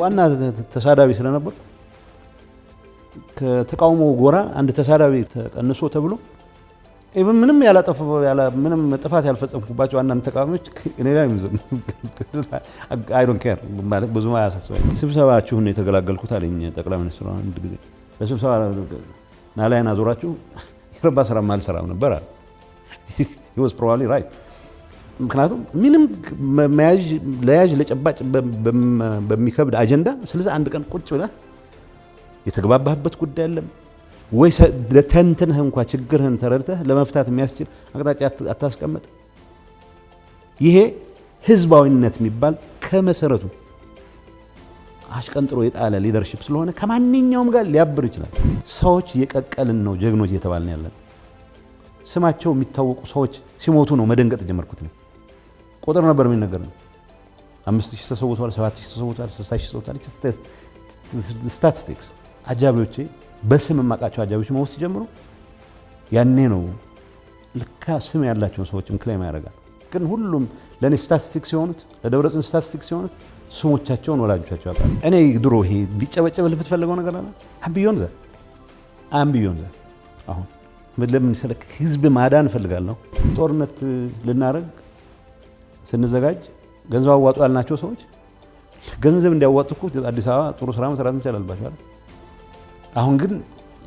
ዋና ተሳዳቢ ስለነበር ከተቃውሞ ጎራ አንድ ተሳዳቢ ተቀንሶ ተብሎ ኢቭን ምንም ምንም ጥፋት ያልፈጸምኩባቸው አንዳንድ ተቃዋሚዎች እኔ ላይ ምዝም አይ ዶንት ኬር ማለት ብዙ ማያሳስበኝ ስብሰባችሁን የተገላገልኩት አለኝ ጠቅላይ ሚኒስትሩ አንድ ጊዜ ለስብሰባ ናላይና ዞራችሁ ይረባ ስራ ማልሰራም ነበር አለ he was probably right ምክንያቱም ምንም ለያዥ ለጨባጭ በሚከብድ አጀንዳ ስለዚህ አንድ ቀን ቁጭ ብለህ የተግባባህበት ጉዳይ አይደለም ወይ ለተንተንህ እንኳን ችግርህን ተረድተህ ለመፍታት የሚያስችል አቅጣጫ አታስቀምጥ። ይሄ ህዝባዊነት የሚባል ከመሰረቱ አሽቀንጥሮ የጣለ ሊደርሺፕ ስለሆነ ከማንኛውም ጋር ሊያብር ይችላል። ሰዎች የቀቀልን ነው ጀግኖች እየተባልን ያለን። ስማቸው የሚታወቁ ሰዎች ሲሞቱ ነው መደንገጥ ጀመርኩት ነው። ቁጥር ነበር የሚነገር ነው 5000 ተሰውቷል 7000 ተሰውቷል 6000 ተሰውቷል ስታቲስቲክስ አጃቢዎቼ በስም ማቃቸው አጃቢዎች መውስ ሲጀምሩ ያኔ ነው ለካ ስም ያላቸው ሰዎችም ክሌም ያደርጋል። ግን ሁሉም ለኔ ስታቲስቲክስ የሆኑት ለደብረጽዮን ስታቲስቲክስ የሆኑት ስሞቻቸውን ወላጆቻቸው ያውቃሉ። እኔ ድሮ ይሄ እንዲጨበጨበልህ ብትፈልገው ነገር አለ አምቢዮን ዘ አሁን ለምን ስለክ ህዝብ ማዳን ፈልጋለሁ። ጦርነት ልናረግ ስንዘጋጅ ገንዘብ አዋጡ ያልናቸው ሰዎች ገንዘብ እንዲያዋጡኩ አዲስ አበባ ጥሩ ስራ መስራት እንችላልባቸው አይደል? አሁን ግን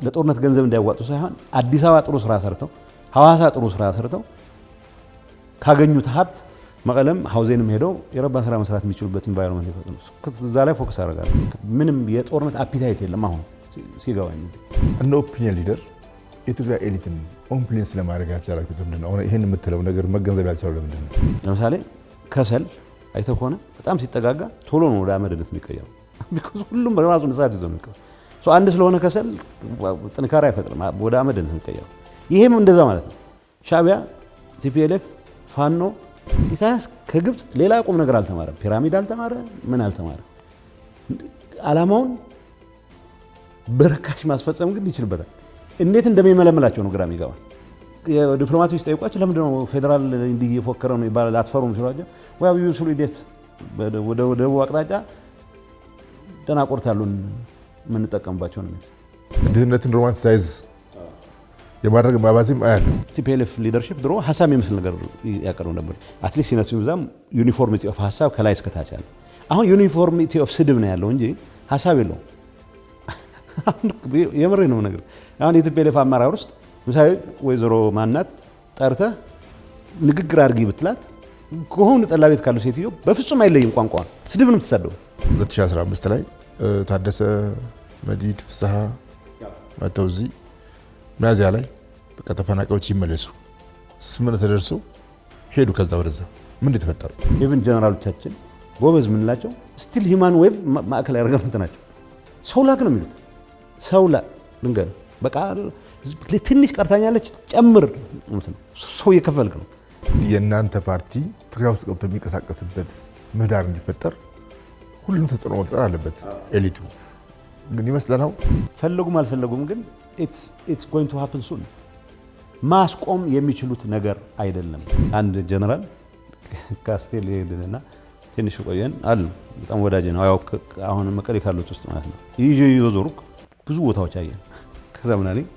ለጦርነት ገንዘብ እንዲያዋጡ ሳይሆን አዲስ አበባ ጥሩ ስራ ሰርተው ሐዋሳ ጥሩ ስራ ሰርተው ካገኙት ሀብት መቀለም ሐውዜንም ሄደው የረባ ስራ መስራት የሚችሉበት ኢንቫይሮንመንት ይፈጥሩ። እዛ ላይ ፎከስ አደርጋለሁ። ምንም የጦርነት አፒታይት የለም። አሁን ሲገባኝ እንደ ኦፒኒየን ሊደር የኢትዮጵያ ኤሊትን ኦምፕሊንስ ለማድረግ ያልቻላችሁት ምንድን ነው? አሁን ይሄን የምትለው ነገር መገንዘብ ያልቻለው ለምንድን ነው? ለምሳሌ ከሰል አይተህ ከሆነ በጣም ሲጠጋጋ ቶሎ ነው ወደ አመድነት የሚቀየረው። ቢኮዝ ሁሉም በራሱን እሳት ይዞ ነው። አንድ ስለሆነ ከሰል ጥንካሬ አይፈጥርም፣ ወደ አመድነት የሚቀየረው። ይሄም እንደዛ ማለት ነው። ሻዕቢያ፣ ቲፒኤልኤፍ፣ ፋኖ ኢሳያስ ከግብፅ ሌላ ቁም ነገር አልተማረም። ፒራሚድ አልተማረ፣ ምን አልተማረ። ዓላማውን በርካሽ ማስፈጸም ግን ይችልበታል። እንዴት እንደሚመለመላቸው ነው ግራ የሚገባው። የዲፕሎማቶች ጠይቋቸው ለምንድን ነው ፌዴራል እንዲህ እየፎከረ ነው ይባላል አትፈሩም ሲሏቸው ወይ ዩሱሊ ዴት ወደ ደቡብ አቅጣጫ ደናቆርት ያሉን የምንጠቀምባቸው ነው። ድህነትን ሮማንቲሳይዝ የማድረግ ማባዚም አያለው። ቲፒኤልኤፍ ሊደርሺፕ ድሮ ሀሳብ የሚመስል ነገር ያቀርቡ ነበር። አትሊስት ሲነሱ ይዛም ዩኒፎርሚቲ ኦፍ ሀሳብ ከላይ እስከታች አለ። አሁን ዩኒፎርሚቲ ኦፍ ስድብ ነው ያለው እንጂ ሀሳብ የለውም። የምሬ ነው ነገር። አሁን የቲፒኤልኤፍ አመራር ውስጥ ምሳሌ ወይዘሮ ማናት ጠርተህ ንግግር አድርጊ ብትላት ከሆነ ጠላ ቤት ካሉ ሴትዮ በፍጹም አይለይም ቋንቋ ስድብ ነው የምትሰደው። 2015 ላይ ታደሰ መዲድ ፍስሐ መተው እዚህ ሚያዝያ ላይ በቃ ተፈናቃዮች ይመለሱ ስምምነት ተደርሶ ሄዱ። ከዛ ወደዛ ምን ተፈጠረ? ኢቭን ጀነራሎቻችን ጎበዝ ምንላቸው ስቲል ሂማን ዌቭ ማዕከል ያደረገው ናቸው። ሰው ላክ ነው የሚሉት። ሰው ላክ ልንገር በቃ ትንሽ ቀርታኛለች ጨምር ነው ሰው እየከፈልክ ነው። የእናንተ ፓርቲ ትግራይ ውስጥ ገብቶ የሚንቀሳቀስበት ምህዳር እንዲፈጠር ሁሉም ተጽዕኖ መፍጠር አለበት። ኤሊቱ ግን ይመስለናል ፈለጉም አልፈለጉም ግን it's going to happen soon። ማስቆም የሚችሉት ነገር አይደለም። አንድ ጀነራል ካስቴል ሄድንና ትንሽ ቆየን አሉ። በጣም ወዳጅ ነው። አሁን መቀሌ ካሉት ውስጥ ማለት ነው። ይዞ ዞሩክ ብዙ ቦታዎች አየን። ከዛ ምን አለኝ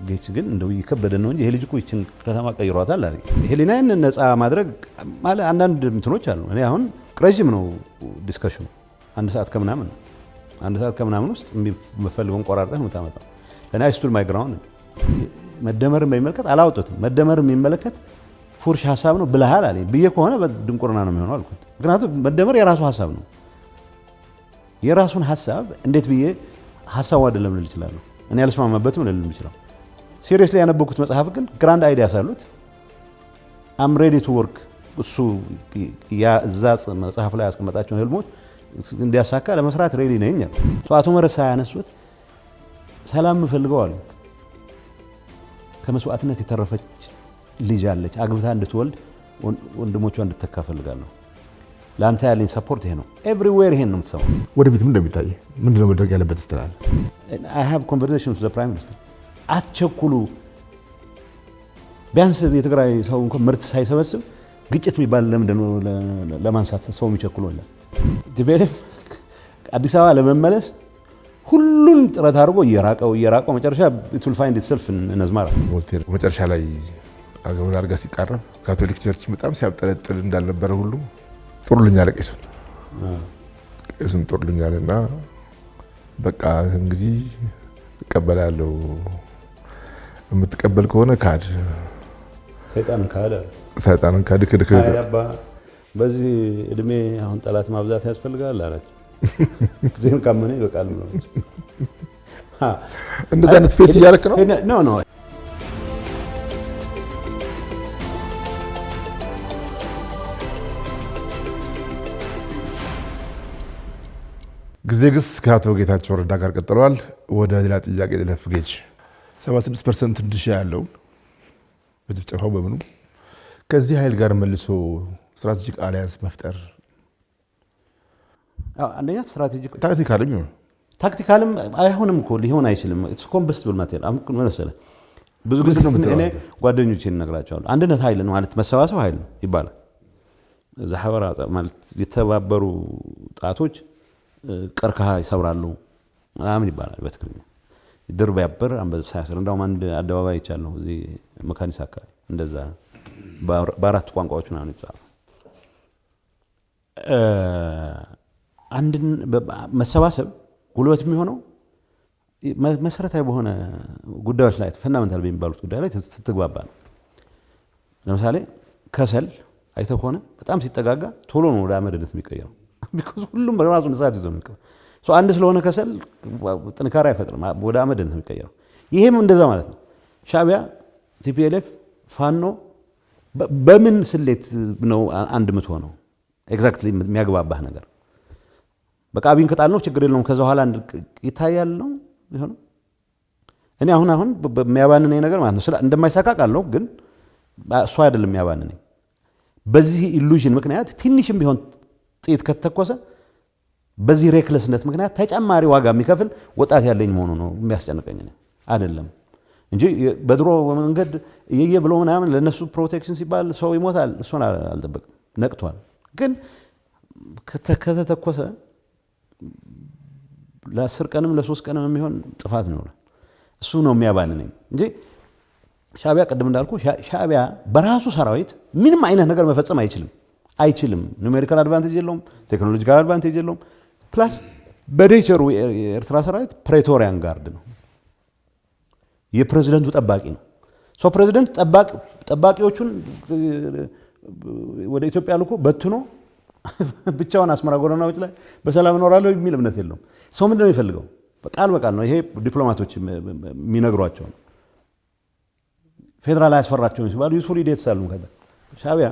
ጌች ግን እንደው ይከበደን ነው እንጂ ይሄ ልጅ እኮ ይችን ከተማ ቀይሯታል አለኝ። ህሊናን ነፃ ማድረግ ማለት አንዳንድ እንትኖች አሉ። እኔ አሁን ረጅም ነው ዲስከሽኑ አንድ ሰዓት ከምናምን ውስጥ የሚፈልገውን ቆራርጠህ የምታመጣው ለእኔ አይስቱል ማይግራውንድ መደመርን በሚመለከት አላወጡትም። መደመር የሚመለከት ፉርሽ ሀሳብ ነው ብለሃል አለኝ ብዬ ከሆነ በድንቁርና ነው የሚሆነው አልኩት። ምክንያቱም መደመር የራሱ ሀሳብ ነው። የራሱን ሀሳብ እንዴት ብዬ ሀሳቡ አይደለም ልል እችላለሁ። እኔ ያልስማማበትም ልል እችላለሁ። ሲሪየስሊ ያነበብኩት መጽሐፍ ግን ግራንድ አይዲያስ አሉት። አም ሬዲ ቱ ወርክ እሱ እዛ መጽሐፍ ላይ ያስቀመጣቸውን ህልሞች እንዲያሳካ ለመስራት ሬዲ ነኝ። አቶ መረሳ ያነሱት ሰላም የምፈልገው አሉ ከመስዋዕትነት የተረፈች ልጅ አለች አግብታ እንድትወልድ ወንድሞቿ እንድትተካ ፈልጋለሁ። ለአንተ ያለኝ ሰፖርት ይሄ ነው። ኤቭሪዌር ይሄን ነው የምትሰማው። ወደፊት ምን እንደሚታይ ምንድነው መድረግ ያለበት ስትላል I have conversations with the prime minister። አትቸኩሉ። ቢያንስ የትግራይ ሰው እንኳን ምርት ሳይሰበስብ ግጭት የሚባል ለምንድነው ለማንሳት ሰው የሚቸኩለው? ቲፒኤልኤፍ አዲስ አበባ ለመመለስ ሁሉን ጥረት አድርጎ እየራቀው መጨረሻ it will find itself in አዝመራ። ቮልቴር መጨረሻ ላይ አገሩን አድርጋ ሲቃረብ ካቶሊክ ቸርች በጣም ሲያብጠለጥል እንዳልነበረ ሁሉ ጦርልኛል ቄሱን ጦርልኛልና በቃ እንግዲህ እቀበላለሁ የምትቀበል ከሆነ ካድ ሰይጣንን ካድ ክድክ በዚህ እድሜ አሁን ጠላት ማብዛት ያስፈልጋል አላች ጊዜን ካመነ ይበቃል ብሎ እንደዛ አይነት ፌስ እያደረክ ነው ኖ ጊዜ ግስ ከአቶ ጌታቸው ረዳ ጋር ቀጥለዋል። ወደ ሌላ ጥያቄ ለፍጌጅ 76% እንድሻ ያለው በጭፍጨፋው በምኑ ከዚህ ኃይል ጋር መልሶ ስትራቴጂክ አሊያንስ መፍጠር አንደኛ ስትራቴጂክ ታክቲካልም አይሆንም እኮ ሊሆን አይችልም። ኢትስ ኮምበስቲብል ማቴሪያል አሁን ምን መሰለህ ብዙ ጊዜ እኔ ጓደኞቼን እነግራቸዋለሁ አንድነት ኃይል ነው ማለት መሰባሰብ ኃይል ነው ይባላል። ዛህበራ ማለት የተባበሩ ጣቶች ቀርከሃ ይሰብራሉ ምናምን ይባላል በትግርኛ። ድር ቢያብር አንበሳ ያስር። እንደውም አንድ አደባባይ ይቻለው እዚህ መካኒሳ አካባቢ እንደዛ በአራት ቋንቋዎች ምናምን ይጻፋል። አንድን መሰባሰብ ጉልበት የሚሆነው መሰረታዊ በሆነ ጉዳዮች ላይ ፈንዳሜንታል በሚባሉት ጉዳዮች ላይ ስትግባባ ነው። ለምሳሌ ከሰል አይተህ ከሆነ በጣም ሲጠጋጋ ቶሎ ነው ወደ አመድነት የሚቀየረው። ቢኮዝ ሁሉም በራሱን ሰዓት ይዞ ነው። አንድ ስለሆነ ከሰል ጥንካሬ አይፈጥርም፣ ወደ አመድነት የሚቀየረው። ይሄም እንደዛ ማለት ነው። ሻዕቢያ፣ ቲፒኤልኤፍ፣ ፋኖ በምን ስሌት ነው አንድ የምትሆነው? ኤግዛክትሊ የሚያግባባህ ነገር በቃ አብይን ከጣል ነው ችግር የለውም ከዛ በኋላ ይታያል ነው ይሆነ። እኔ አሁን የሚያባንነኝ ነገር ማለት ነው እንደማይሳካ ቃለሁ፣ ግን እሱ አይደለም የሚያባንነኝ። በዚህ ኢሉዥን ምክንያት ትንሽም ቢሆን ጥይት ከተተኮሰ በዚህ ሬክለስነት ምክንያት ተጨማሪ ዋጋ የሚከፍል ወጣት ያለኝ መሆኑ ነው የሚያስጨንቀኝ አይደለም እንጂ በድሮ መንገድ እየየ ብሎ ምናምን ለነሱ ፕሮቴክሽን ሲባል ሰው ይሞታል። እሱን አልጠበቅም። ነቅቷል። ግን ከተተኮሰ ለ10 ቀንም ለ3 ቀንም የሚሆን ጥፋት ነው። እሱ ነው የሚያባንነኝ እንጂ ሻዕቢያ ቅድም እንዳልኩ ሻዕቢያ በራሱ ሰራዊት ምንም አይነት ነገር መፈጸም አይችልም። ኑሜሪካል አድቫንቴጅ የለውም፣ ቴክኖሎጂካል አድቫንቴጅ የለውም። ፕላስ በኔቸሩ የኤርትራ ሰራዊት ፕሬቶሪያን ጋርድ ነው፣ የፕሬዝደንቱ ጠባቂ ነው። ሶ ፕሬዝደንት ጠባቂዎቹን ወደ ኢትዮጵያ ልኮ በትኖ ብቻውን አስመራ ጎዳናዎች ላይ በሰላም እኖራለሁ የሚል እምነት የለውም። ሰው ምንድን ነው የሚፈልገው? በቃል ነው። ይሄ ዲፕሎማቶች የሚነግሯቸው ነው። ፌዴራል አያስፈራቸውም ሲባሉ ዩስፉል ኢዴትስ አሉ። ሻዕቢያ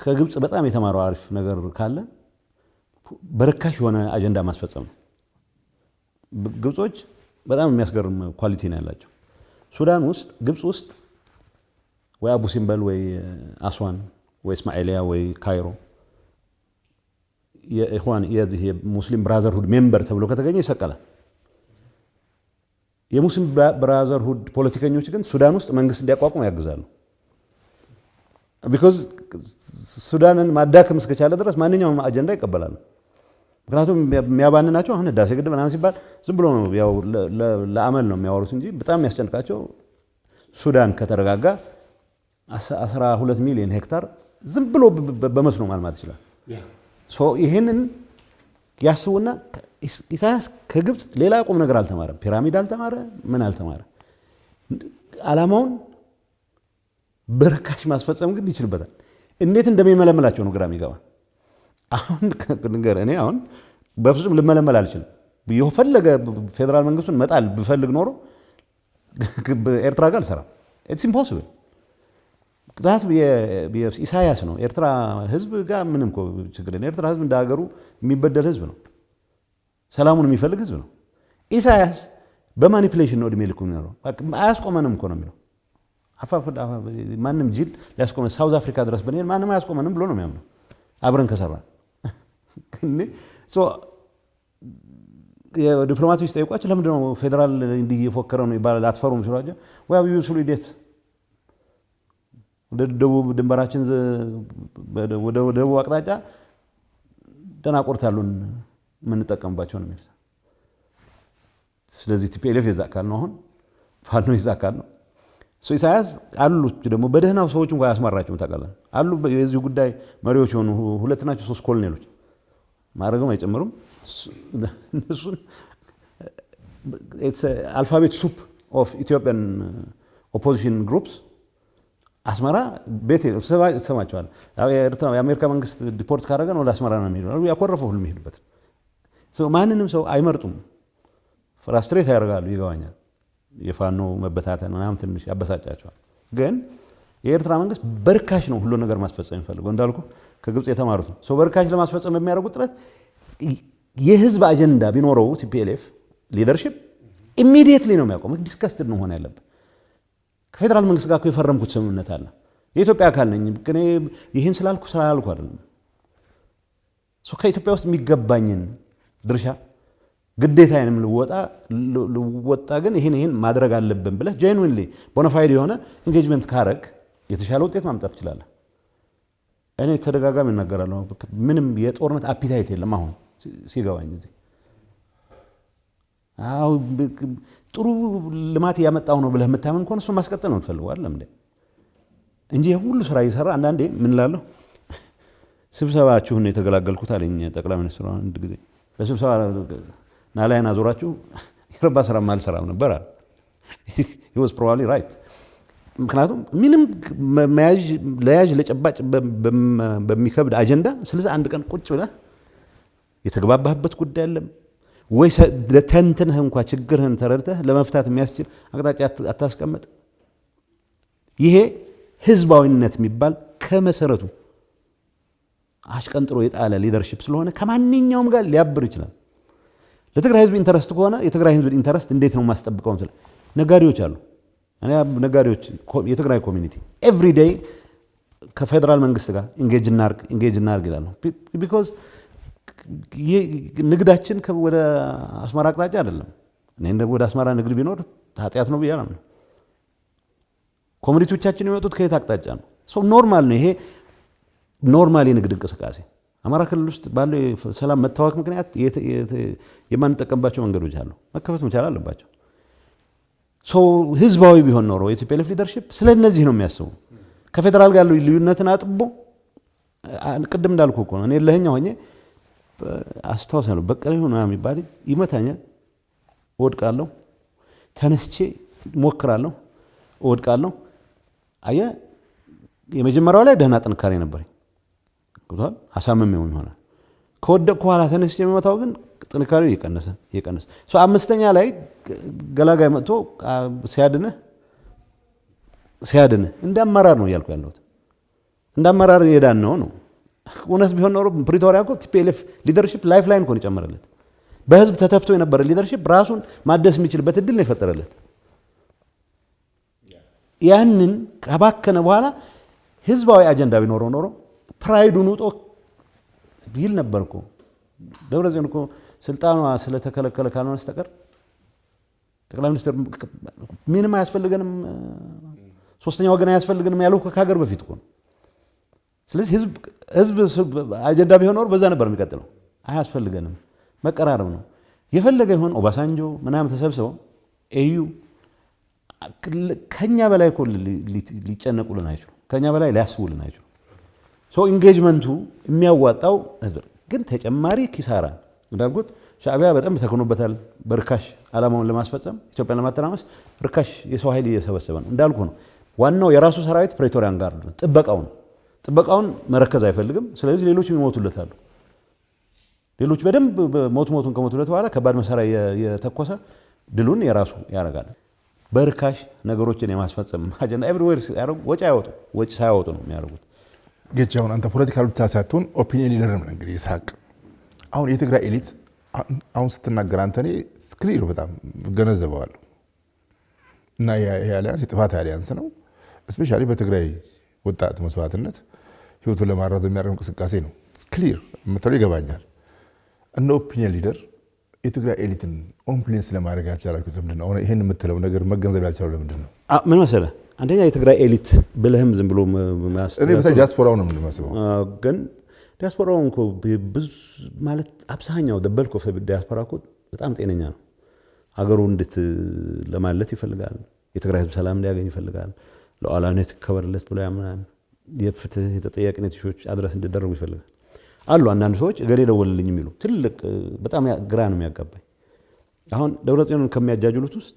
ከግብፅ በጣም የተማረው አሪፍ ነገር ካለ በርካሽ የሆነ አጀንዳ ማስፈጸም ነው። ግብጾች በጣም የሚያስገርም ኳሊቲ ነው ያላቸው። ሱዳን ውስጥ ግብፅ ውስጥ ወይ አቡ ሲምበል ወይ አስዋን ወይ እስማኤልያ ወይ ካይሮ የኢኽዋን የዚህ የሙስሊም ብራዘርሁድ ሜምበር ተብሎ ከተገኘ ይሰቀላል። የሙስሊም ብራዘርሁድ ፖለቲከኞች ግን ሱዳን ውስጥ መንግስት እንዲያቋቁሙ ያግዛሉ። ቢኮዝ ሱዳንን ማዳከም እስከቻለ ድረስ ማንኛውም አጀንዳ ይቀበላሉ። ምክንያቱም የሚያባንናቸው አሁን ህዳሴ ግድብ ምናምን ሲባል ዝም ብሎ ነው ያው ለአመል ነው የሚያወሩት እንጂ በጣም የሚያስጨንቃቸው ሱዳን ከተረጋጋ 12 ሚሊዮን ሄክታር ዝም ብሎ በመስኖ ማልማት ይችላል። ይህንን ያስቡና ኢሳያስ ከግብፅ ሌላ ቁም ነገር አልተማረም። ፒራሚድ አልተማረ፣ ምን አልተማረ። ዓላማውን በርካሽ ማስፈጸም ግን ይችልበታል። እንዴት እንደሚመለመላቸው ነው ግራ የሚገባ። አሁን ነገር እኔ አሁን በፍጹም ልመለመል አልችልም። የፈለገ ፌዴራል መንግስቱን መጣል ብፈልግ ኖሮ ኤርትራ ጋር አልሰራም። ኢትስ ኢምፖሲብል። ምክንያቱም ኢሳያስ ነው ኤርትራ ህዝብ ጋር ምንም እኮ ችግር የለም። ኤርትራ ህዝብ እንደ ሀገሩ የሚበደል ህዝብ ነው። ሰላሙን የሚፈልግ ህዝብ ነው። ኢሳያስ በማኒፕሌሽን ነው እድሜ ልኩ የሚኖረው። አያስቆመንም እኮ ነው የሚለው። ማንም ጅል ሊያስቆመን ሳውዝ አፍሪካ ድረስ ብንሄድ ማንም አያስቆመንም ብሎ ነው የሚያምነው አብረን ከሰራ። ዲፕሎማቶች ጠይቋቸው ለምንድን ነው ፌዴራል እንዲህ እየፎከረ ነው ይባላል አትፈሩም ሲሏቸው ወይ ዩሱል ኢዴት ወደ ደቡብ ድንበራችን ወደ ደቡብ አቅጣጫ ደናቆርት አሉን ምን ተጠቀምባቸው ነው የሚል ስለዚህ ቲፒኤልኤፍ የዛ አካል ነው አሁን ፋኖ የዛ አካል ነው ኢሳያስ አሉ ደግሞ በደህናው ሰዎች እንኳን ያስመራቸው ተቀበለ አሉ የዚህ ጉዳይ መሪዎች ሆኑ ሁለት ናቸው ሶስት ኮሎኔሎች ማረጋው አይጨምሩም እነሱን it's alphabet soup of Ethiopian opposition groups አስመራ ቤት ሰማቸዋል የአሜሪካ መንግስት ዲፖርት ካደረገን ወደ አስመራ ነው የሚሄደው ያኮረፈው ሁሉ የሚሄድበት ማንንም ሰው አይመርጡም ፍራስትሬት ያደርጋሉ ይገባኛል የፋኖ መበታተን ምናምን ትንሽ ያበሳጫቸዋል ግን የኤርትራ መንግስት በርካሽ ነው ሁሉ ነገር ማስፈጸም የሚፈልገው እንዳልኩ ከግብጽ የተማሩት ነው በርካሽ ለማስፈጸም የሚያደርጉት ጥረት የህዝብ አጀንዳ ቢኖረው ቲፒኤልኤፍ ሊደርሺፕ ኢሚዲየትሊ ነው የሚያቆመው ዲስከስትድ ነው ሆነ ያለበት ከፌደራል መንግስት ጋር የፈረምኩት ስምምነት አለ የኢትዮጵያ አካል ነኝ ግን ይሄን ስላልኩ ስላልኩ አይደለም ከኢትዮጵያ ውስጥ የሚገባኝን ድርሻ ግዴታዬንም ልወጣ ግን ይሄን ማድረግ አለብን ብለህ ጄኑዊንሊ ቦናፋይድ የሆነ ኢንጌጅመንት ካረግ የተሻለ ውጤት ማምጣት ትችላለህ እኔ ተደጋጋሚ እናገራለሁ ምንም የጦርነት አፒታይት የለም አሁን ሲገባኝ እዚህ ጥሩ ልማት ያመጣው ነው ብለህ መታመን ከሆነ እሱ ማስቀጠል ነው የምትፈልገው አይደል እንጂ ሁሉ ስራ እየሰራ አንዳንዴ ምን ላለሁ ስብሰባችሁን የተገላገልኩት አለኝ ጠቅላይ ሚኒስትሩ አንድ ጊዜ በስብሰባ ናላይና ዞራችሁ ይረባ ስራ ማልሰራም ነበር አለ he was probably right ምክንያቱም ምንም ለያዥ ለጨባጭ በሚከብድ አጀንዳ ስለዚህ አንድ ቀን ቁጭ ብለህ የተግባባህበት ጉዳይ አይደለም ወይ ለተንተንህ እንኳን ችግርህን ተረድተህ ለመፍታት የሚያስችል አቅጣጫ አታስቀምጥ ይሄ ህዝባዊነት የሚባል ከመሰረቱ አሽቀንጥሮ የጣለ ሊደርሺፕ ስለሆነ ከማንኛውም ጋር ሊያብር ይችላል ለትግራይ ህዝብ ኢንተረስት ከሆነ የትግራይ ህዝብ ኢንተረስት እንዴት ነው ማስጠብቀው ማለት ነጋዴዎች አሉ እኔ ነጋዴዎች የትግራይ ኮሚኒቲ ኤቭሪ ዴይ ከፌደራል መንግስት ጋር ኢንጌጅ እናርግ ይላሉ ቢኮዝ ንግዳችን ወደ አስመራ አቅጣጫ አይደለም እኔ ወደ አስመራ ንግድ ቢኖር ኃጢያት ነው ብያለሁ ኮሚኒቲዎቻችን የሚመጡት ከየት አቅጣጫ ነው ኖርማል ነው ይሄ ኖርማል የንግድ እንቅስቃሴ አማራ ክልል ውስጥ ባለው ሰላም መታወክ ምክንያት የማንጠቀምባቸው መንገዶች አሉ መከፈት መቻል አለባቸው ህዝባዊ ቢሆን ኖሮ የቲፒኤልኤፍ ሊደርሺፕ ስለነዚህ ነው የሚያስቡ ከፌደራል ጋር ልዩነትን አጥቦ ቅድም እንዳልኩ እኮ ነው እኔ ለህኛው ሆኜ አስተዋውሳለሁ በቀለ ሆነ የሚባል ይመታኛል ወድቃለሁ ተነስቼ ሞክራለሁ ወድቃለሁ አየ የመጀመሪያው ላይ ደህና ጥንካሬ ነበርኝ ቁጣል አሳመመው ይሆናል ከወደቅኩ ኋላ ተነስቼ የመታው ግን ጥንካሬው እየቀነሰ አምስተኛ ላይ ገላጋይ መጥቶ ሲያድንህ እንዳመራር ነው ያልኩ ያለሁት እንዳመራር የዳን ነው እውነት ቢሆን ኖሮ ፕሪቶሪያ እኮ ቲፒኤልኤፍ ሊደርሺፕ ላይፍ ላይን እኮ የጨመረለት በህዝብ ተተፍቶ የነበረ ሊደርሺፕ ራሱን ማደስ የሚችልበት እድል ነው የፈጠረለት ያንን ከባከነ በኋላ ህዝባዊ አጀንዳ ቢኖረው ኖሮ ፕራይዱን ውጦ ይል ነበርኩ ደብረጽዮን እኮ ስልጣኗ ስለተከለከለ ካልሆነ በስተቀር ጠቅላይ ሚኒስትር ምንም አያስፈልገንም ሶስተኛ ወገን አያስፈልገንም ያለው ከሀገር በፊት እኮ ስለዚህ ህዝብ አጀንዳ ቢሆን ኖር በዛ ነበር የሚቀጥለው አያስፈልገንም መቀራረብ ነው የፈለገ ይሆን ኦባሳንጆ ምናምን ተሰብስበው ኤዩ ከኛ በላይ እኮ ሊጨነቁልን አይችሉ ከኛ በላይ ሊያስቡልን አይችሉ ኢንጌጅመንቱ የሚያዋጣው ግን ተጨማሪ ኪሳራ እንዳልኩት ሻዕቢያ በጣም ተከኖበታል በርካሽ አላማውን ለማስፈጸም ኢትዮጵያን ለማተራመስ ርካሽ የሰው ኃይል እየሰበሰበ ነው እንዳልኩ ነው ዋናው የራሱ ሰራዊት ፕሬቶሪያን ጋር ጥበቃውን መረከዝ አይፈልግም ስለዚህ ሌሎች ይሞቱለታሉ ሌሎች በደንብ ሞቱን ከሞቱለት በኋላ ከባድ መሳሪያ የተኮሰ ድሉን የራሱ ያረጋል በርካሽ ነገሮችን የማስፈጸም አጀንዳ ኤቭሪዌር ወጪ ሳያወጡ ነው የሚያደርጉት ጌቻውን አንተ ፖለቲካል ብቻ ሳይሆን ኦፒኒየን ሊደር ነው እንግዲህ ይሳቅ አሁን የትግራይ ኤሊት አሁን ስትናገር አንተኔ ክሊር በጣም ገነዘበዋለሁ እና የአሊያንስ የጥፋት አሊያንስ ነው ስፔሻሊ በትግራይ ወጣት መስዋዕትነት ህይወቱን ለማራዘም የሚያደርገው እንቅስቃሴ ነው ክሊር ምትለው ይገባኛል እንደ ኦፒኒየን ሊደር የትግራይ ኤሊትን ኦምፕሊንስ ለማድረግ ያልቻላችሁት ምንድነው አሁን ይሄን የምትለው ነገር መገንዘብ ያልቻለው ለምንድነው ምን መሰለህ አንደኛ የትግራይ ኤሊት ብለህም ዝም ብሎ እኔ በተለይ ዲያስፖራው ነው የምንመስለው ግን ዲያስፖራውን እኮ ብዙ ማለት አብዛኛው ደበልኮ ዲያስፖራ እኮ በጣም ጤነኛ ነው። ሀገሩ እንድት ለማለት ይፈልጋል። የትግራይ ህዝብ ሰላም እንዲያገኝ ይፈልጋል። ሉዓላዊነት ይከበርለት ብሎ ያምናል። የፍትህ የተጠያቂነት ኢሹዎች አድረስ እንዲደረጉ ይፈልጋል። አሉ አንዳንድ ሰዎች እገሌ ደወልልኝ የሚሉ ትልቅ በጣም ግራ ነው የሚያጋባኝ። አሁን ደብረጽዮንን ከሚያጃጅሉት ውስጥ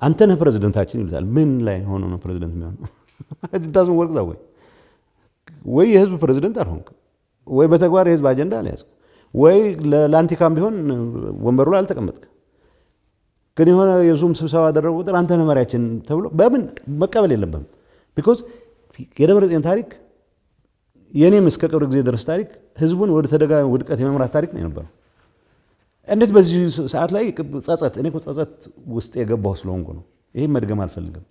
አንተ ነህ ፕሬዝደንታችን ይሉታል። ምን ላይ ሆኖ ነው ፕሬዝደንት የሚሆነው? ዳዝንት ወርክ ዛት ወይ የህዝብ ፕሬዝደንት አልሆንክ፣ ወይ በተግባር የህዝብ አጀንዳ አልያዝክ፣ ወይ ለአንቲካም ቢሆን ወንበሩ ላይ አልተቀመጥክ። ግን የሆነ የዙም ስብሰባ አደረጉ ቁጥር አንተ ነህ መሪያችን ተብሎ በምን መቀበል የለብህም። ቢኮዝ የደብረጽዮን ታሪክ የኔም እስከ ቅርብ ጊዜ ድረስ ታሪክ ህዝቡን ወደ ተደጋጋሚ ውድቀት የመምራት ታሪክ ነው የነበረው። እንዴት በዚህ ሰዓት ላይ ጸጸት፣ እኔ ጸጸት ውስጥ የገባው ስለሆንኩ ነው። ይሄ መድገም አልፈልግም።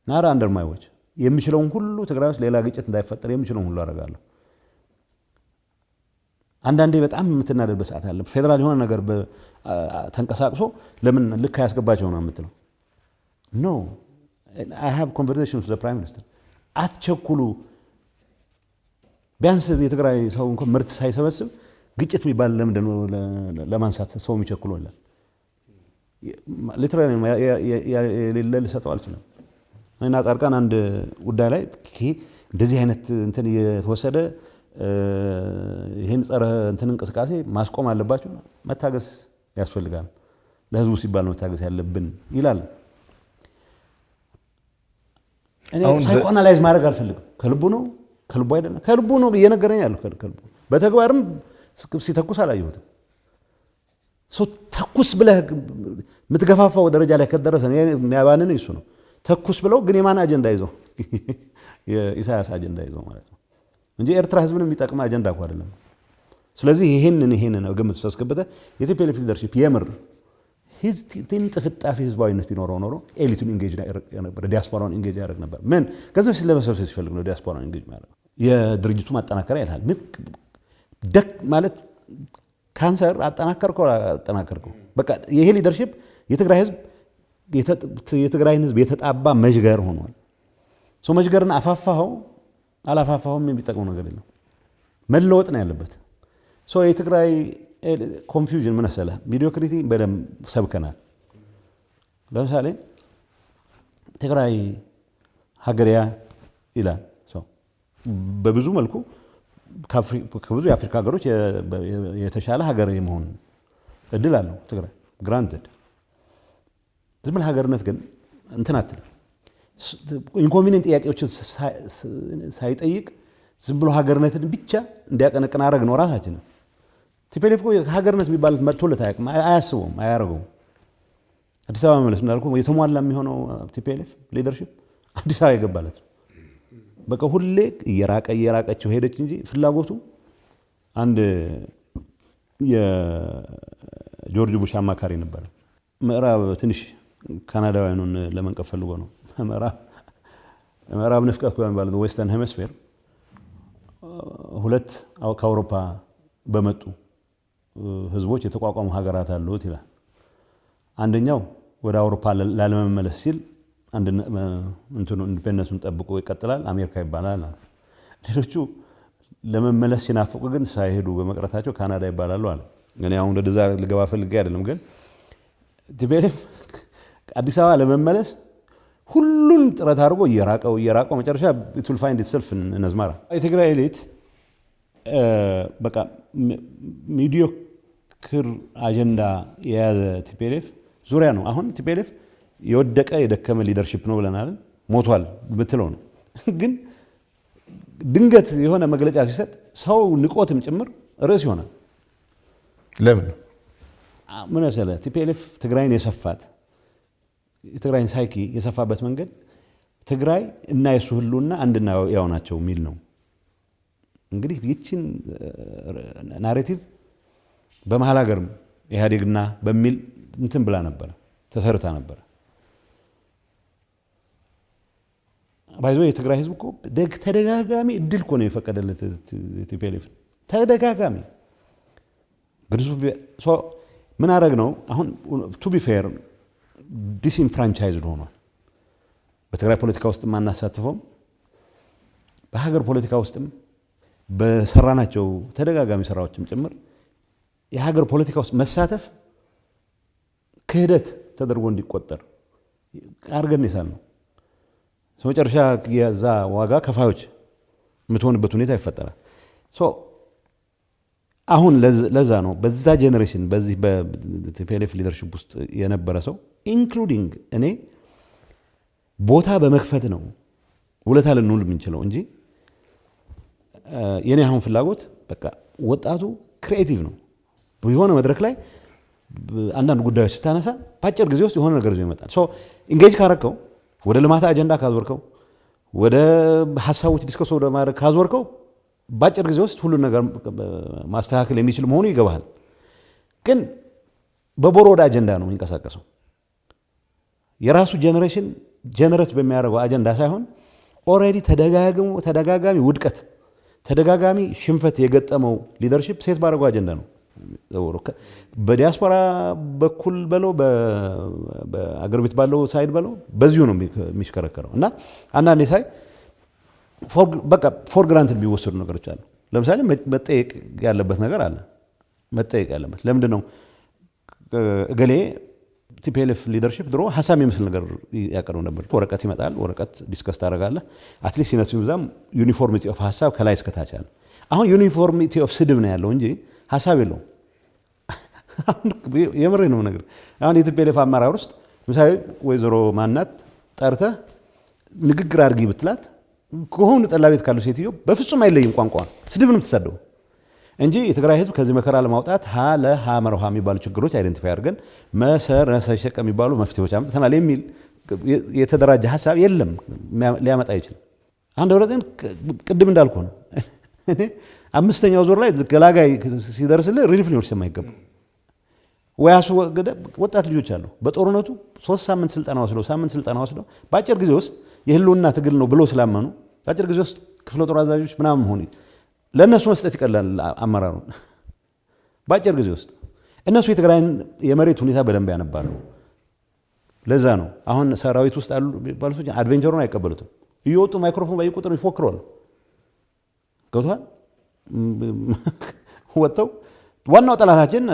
ናራ አንደር ማይ ዎች የሚችለውን ሁሉ ትግራይ ውስጥ ሌላ ግጭት እንዳይፈጠር የሚችለውን ሁሉ አደርጋለሁ። አንዳንዴ በጣም የምትናደድበት ሰዓት አለ። ፌዴራል የሆነ ነገር ተንቀሳቅሶ ለምን ልክ አያስገባቸው ነው የምትለው። ኖ አይ ሃቭ ኮንቨርሴሽን ዊዝ ዘ ፕራይም ሚኒስትር። አትቸኩሉ። ቢያንስ የትግራይ ሰው እንኳን ምርት ሳይሰበስብ ግጭት የሚባል ለምንድን ነው ለማንሳት ሰው የሚቸኩለው? ይላል ሊትራሊ የሌለ ልሰጠው አልችልም። እና ጻድቃን አንድ ጉዳይ ላይ እንደዚህ አይነት እንትን እየተወሰደ ይህን ጸረ እንትን እንቅስቃሴ ማስቆም አለባቸው፣ መታገስ ያስፈልጋል፣ ለህዝቡ ሲባል መታገስ ያለብን ይላል። እኔ ሳይኮአናላይዝ ማድረግ አልፈልግም። ከልቡ ነው ከልቡ አይደለም፣ ከልቡ ነው እየነገረኝ ያለው ከልቡ። በተግባርም ሲተኩስ አላየሁትም። ተኩስ ብለህ የምትገፋፋው ደረጃ ላይ ከደረሰ ያባንን እሱ ነው ተኩስ ብለው። ግን የማን አጀንዳ ይዘው? የኢሳያስ አጀንዳ ይዘው ማለት ነው እንጂ ኤርትራ ህዝብን የሚጠቅም አጀንዳ እኮ አይደለም። ስለዚህ ይሄንን ግምት ተስከበተ የቲፒኤልኤፍ ሊደርሺፕ የምር ጥፍጣፊ ህዝባዊነት ቢኖረው ኖሮ ኤሊቱን ኢንጌጅ ነበር፣ ዲያስፖራውን ኢንጌጅ ያደርግ ነበር። ምን ገንዘብ ስለመሰብሰብ ሲፈልግ ነው ዲያስፖራውን ኢንጌጅ ማለት ነው። የድርጅቱ ማጠናከሪያ ይልሃል። ደክ ማለት ካንሰር አጠናከርከው። በቃ ይሄ ሊደርሺፕ የትግራይን ህዝብ የተጣባ መዥገር ሆኗል። ሰው መዥገርን አፋፋኸው አላፋፋኸውም የሚጠቅመው ነገር የለም። መለወጥ ነው ያለበት። የትግራይ ኮንፊውዥን ምን መሰለህ? ሚዲዮክሪቲ በደንብ ሰብከናል። ለምሳሌ ትግራይ ሀገሪያ ይላል ሰው በብዙ መልኩ ከብዙ የአፍሪካ ሀገሮች የተሻለ ሀገር የመሆን እድል አለው ትግራይ ግራንትድ። ዝም ብለህ ሀገርነት ግን እንትን አትልም። ኢንኮንቪኒየንት ጥያቄዎችን ሳይጠይቅ ዝም ብሎ ሀገርነትን ብቻ እንዲያቀነቅን አረግ ነው ራሳችንን። ቲፒኤልኤፍ እኮ ሀገርነት የሚባል መጥቶለት አያውቅም፣ አያስበውም፣ አያደርገውም። አዲስ አበባ መመለስ እንዳልኩ የተሟላ የሚሆነው ቲፒኤልኤፍ ሊደርሺፕ አዲስ አበባ የገባለት ነው። በቃ ሁሌ እየራቀችው ሄደች እንጂ ፍላጎቱ አንድ የጆርጅ ቡሽ አማካሪ ነበረ። ምዕራብ ትንሽ ካናዳውያኑን ለመንቀፍ ፈልጎ ነው። ምዕራብ ንፍቀ የሚባለው ዌስተርን ሄሚስፌር ሁለት ከአውሮፓ በመጡ ህዝቦች የተቋቋሙ ሀገራት አሉት ይላል። አንደኛው ወደ አውሮፓ ላለመመለስ ሲል ኢንዲፔንደንሱን ጠብቆ ይቀጥላል፣ አሜሪካ ይባላል። ሌሎቹ ለመመለስ ሲናፍቁ ግን ሳይሄዱ በመቅረታቸው ካናዳ ይባላሉ አለ። እኔ አሁን ወደዛ ልገባ ፈልጌ አይደለም፣ ግን ቲፒኤልኤፍ አዲስ አበባ ለመመለስ ሁሉን ጥረት አድርጎ እየራቀው መጨረሻ it will find itself in አዝመራ። የትግራይ ኤሊት በቃ ሚዲዮክር አጀንዳ የያዘ ቲፒኤልኤፍ ዙሪያ ነው። አሁን ቲፒኤልኤፍ የወደቀ የደከመ ሊደርሺፕ ነው ብለናል። ሞቷል ብትለው ነው። ግን ድንገት የሆነ መግለጫ ሲሰጥ ሰው ንቆትም ጭምር ርዕስ ይሆናል። ለምን ምን መሰለህ? ቲፒኤልኤፍ ትግራይን የሰፋት የትግራይን ሳይኪ የሰፋበት መንገድ ትግራይ እና የሱ ህልውና አንድና ያው ናቸው የሚል ነው። እንግዲህ ይህችን ናሬቲቭ በመሀል ሀገርም ኢህአዴግና በሚል እንትን ብላ ነበረ፣ ተሰርታ ነበረ። ባይዞ የትግራይ ህዝብ እኮ ተደጋጋሚ እድል እኮ ነው የፈቀደለት ቲፒኤልኤፍ ተደጋጋሚ። ምን አደረግ ነው አሁን ቱ ቢ ፌር ዲስኢንፍራንቻይዝድ ሆኗል። በትግራይ ፖለቲካ ውስጥም አናሳትፈውም፣ በሀገር ፖለቲካ ውስጥም በሰራናቸው ተደጋጋሚ ስራዎችም ጭምር የሀገር ፖለቲካ ውስጥ መሳተፍ ክህደት ተደርጎ እንዲቆጠር አድርገን የሳልነው መጨረሻ የዛ ዋጋ ከፋዮች የምትሆንበት ሁኔታ ይፈጠራል። አሁን ለዛ ነው በዛ ጄኔሬሽን በዚህ በቲፒኤልኤፍ ሊደርሺፕ ውስጥ የነበረ ሰው ኢንክሉዲንግ እኔ ቦታ በመክፈት ነው ውለታ ልንውል የምንችለው እንጂ የኔ አሁን ፍላጎት በቃ ወጣቱ ክሪኤቲቭ ነው። የሆነ መድረክ ላይ አንዳንድ ጉዳዮች ስታነሳ በአጭር ጊዜ ውስጥ የሆነ ነገር ይዞ ይመጣል። ኢንጌጅ ካረከው፣ ወደ ልማት አጀንዳ ካዞርከው፣ ወደ ሀሳቦች ዲስከስ ወደ ማድረግ ካዞርከው በአጭር ጊዜ ውስጥ ሁሉን ነገር ማስተካከል የሚችል መሆኑ ይገባሃል። ግን በቦሮዳ አጀንዳ ነው የሚንቀሳቀሰው። የራሱ ጄኔሬሽን ጀነሬት በሚያደርገው አጀንዳ ሳይሆን ኦልሬዲ ተደጋጋሚ ውድቀት፣ ተደጋጋሚ ሽንፈት የገጠመው ሊደርሺፕ ሴት ባደረገው አጀንዳ ነው። በዲያስፖራ በኩል በለው በአገር ቤት ባለው ሳይድ በለው በዚሁ ነው የሚሽከረከረው እና አንዳንዴ ሳይ በቃ ፎር ግራንትድ የሚወሰዱ ነገሮች አሉ። ለምሳሌ መጠየቅ ያለበት ነገር አለ። መጠየቅ ያለበት ለምንድን ነው እገሌ ቲፒኤልኤፍ ሊደርሺፕ ድሮ ሀሳብ የሚመስል ነገር ያቀርብ ነበር። ወረቀት ይመጣል፣ ወረቀት ዲስከስ ታደርጋለህ። አትሊስት ሲነሱ ብዛም ዩኒፎርሚቲ ኦፍ ሀሳብ ከላይ እስከታች አለ። አሁን ዩኒፎርሚቲ ኦፍ ስድብ ነው ያለው እንጂ ሀሳብ የለውም። የምሬ ነው ነገር። አሁን የቲፒኤልኤፍ አመራር ውስጥ ምሳሌ ወይዘሮ ማናት ጠርተህ ንግግር አድርጊ ብትላት ከሆኑ ጠላ ቤት ካሉ ሴትዮ በፍጹም አይለይም ቋንቋ ስድብ ነው የምትሰደው እንጂ የትግራይ ህዝብ ከዚህ መከራ ለማውጣት ለሀ መርሃ የሚባሉ ችግሮች አይደንቲፋይ አድርገን መሰረሰሸቅ የሚባሉ መፍትሄዎች አምጥተናል የሚል የተደራጀ ሀሳብ የለም፣ ሊያመጣ አይችልም። አንድ ወረቀን ቅድም እንዳልኩ ነው። አምስተኛው ዙር ላይ ገላጋይ ሲደርስልህ ሪሊፍ ሊኖር የማይገባ ወያሱ ወጣት ልጆች አሉ። በጦርነቱ 3 ሳምንት ስልጠና ወስደው በአጭር ጊዜ ውስጥ የህልውና ትግል ነው ብሎ ስላመኑ በአጭር ጊዜ ውስጥ ክፍለ ጦር አዛዦች ምናምን ሆኑ። ለእነሱ መስጠት ይቀላል አመራሩን በአጭር ጊዜ ውስጥ። እነሱ የትግራይን የመሬት ሁኔታ በደንብ ያነባሉ። ለዛ ነው አሁን ሰራዊት ውስጥ አሉ ባለሶች አድቬንቸሩን አይቀበሉትም። እየወጡ ማይክሮፎን በየቁጥሩ ይፎክራሉ። ገብቷል። ወጥተው ዋናው ጠላታችን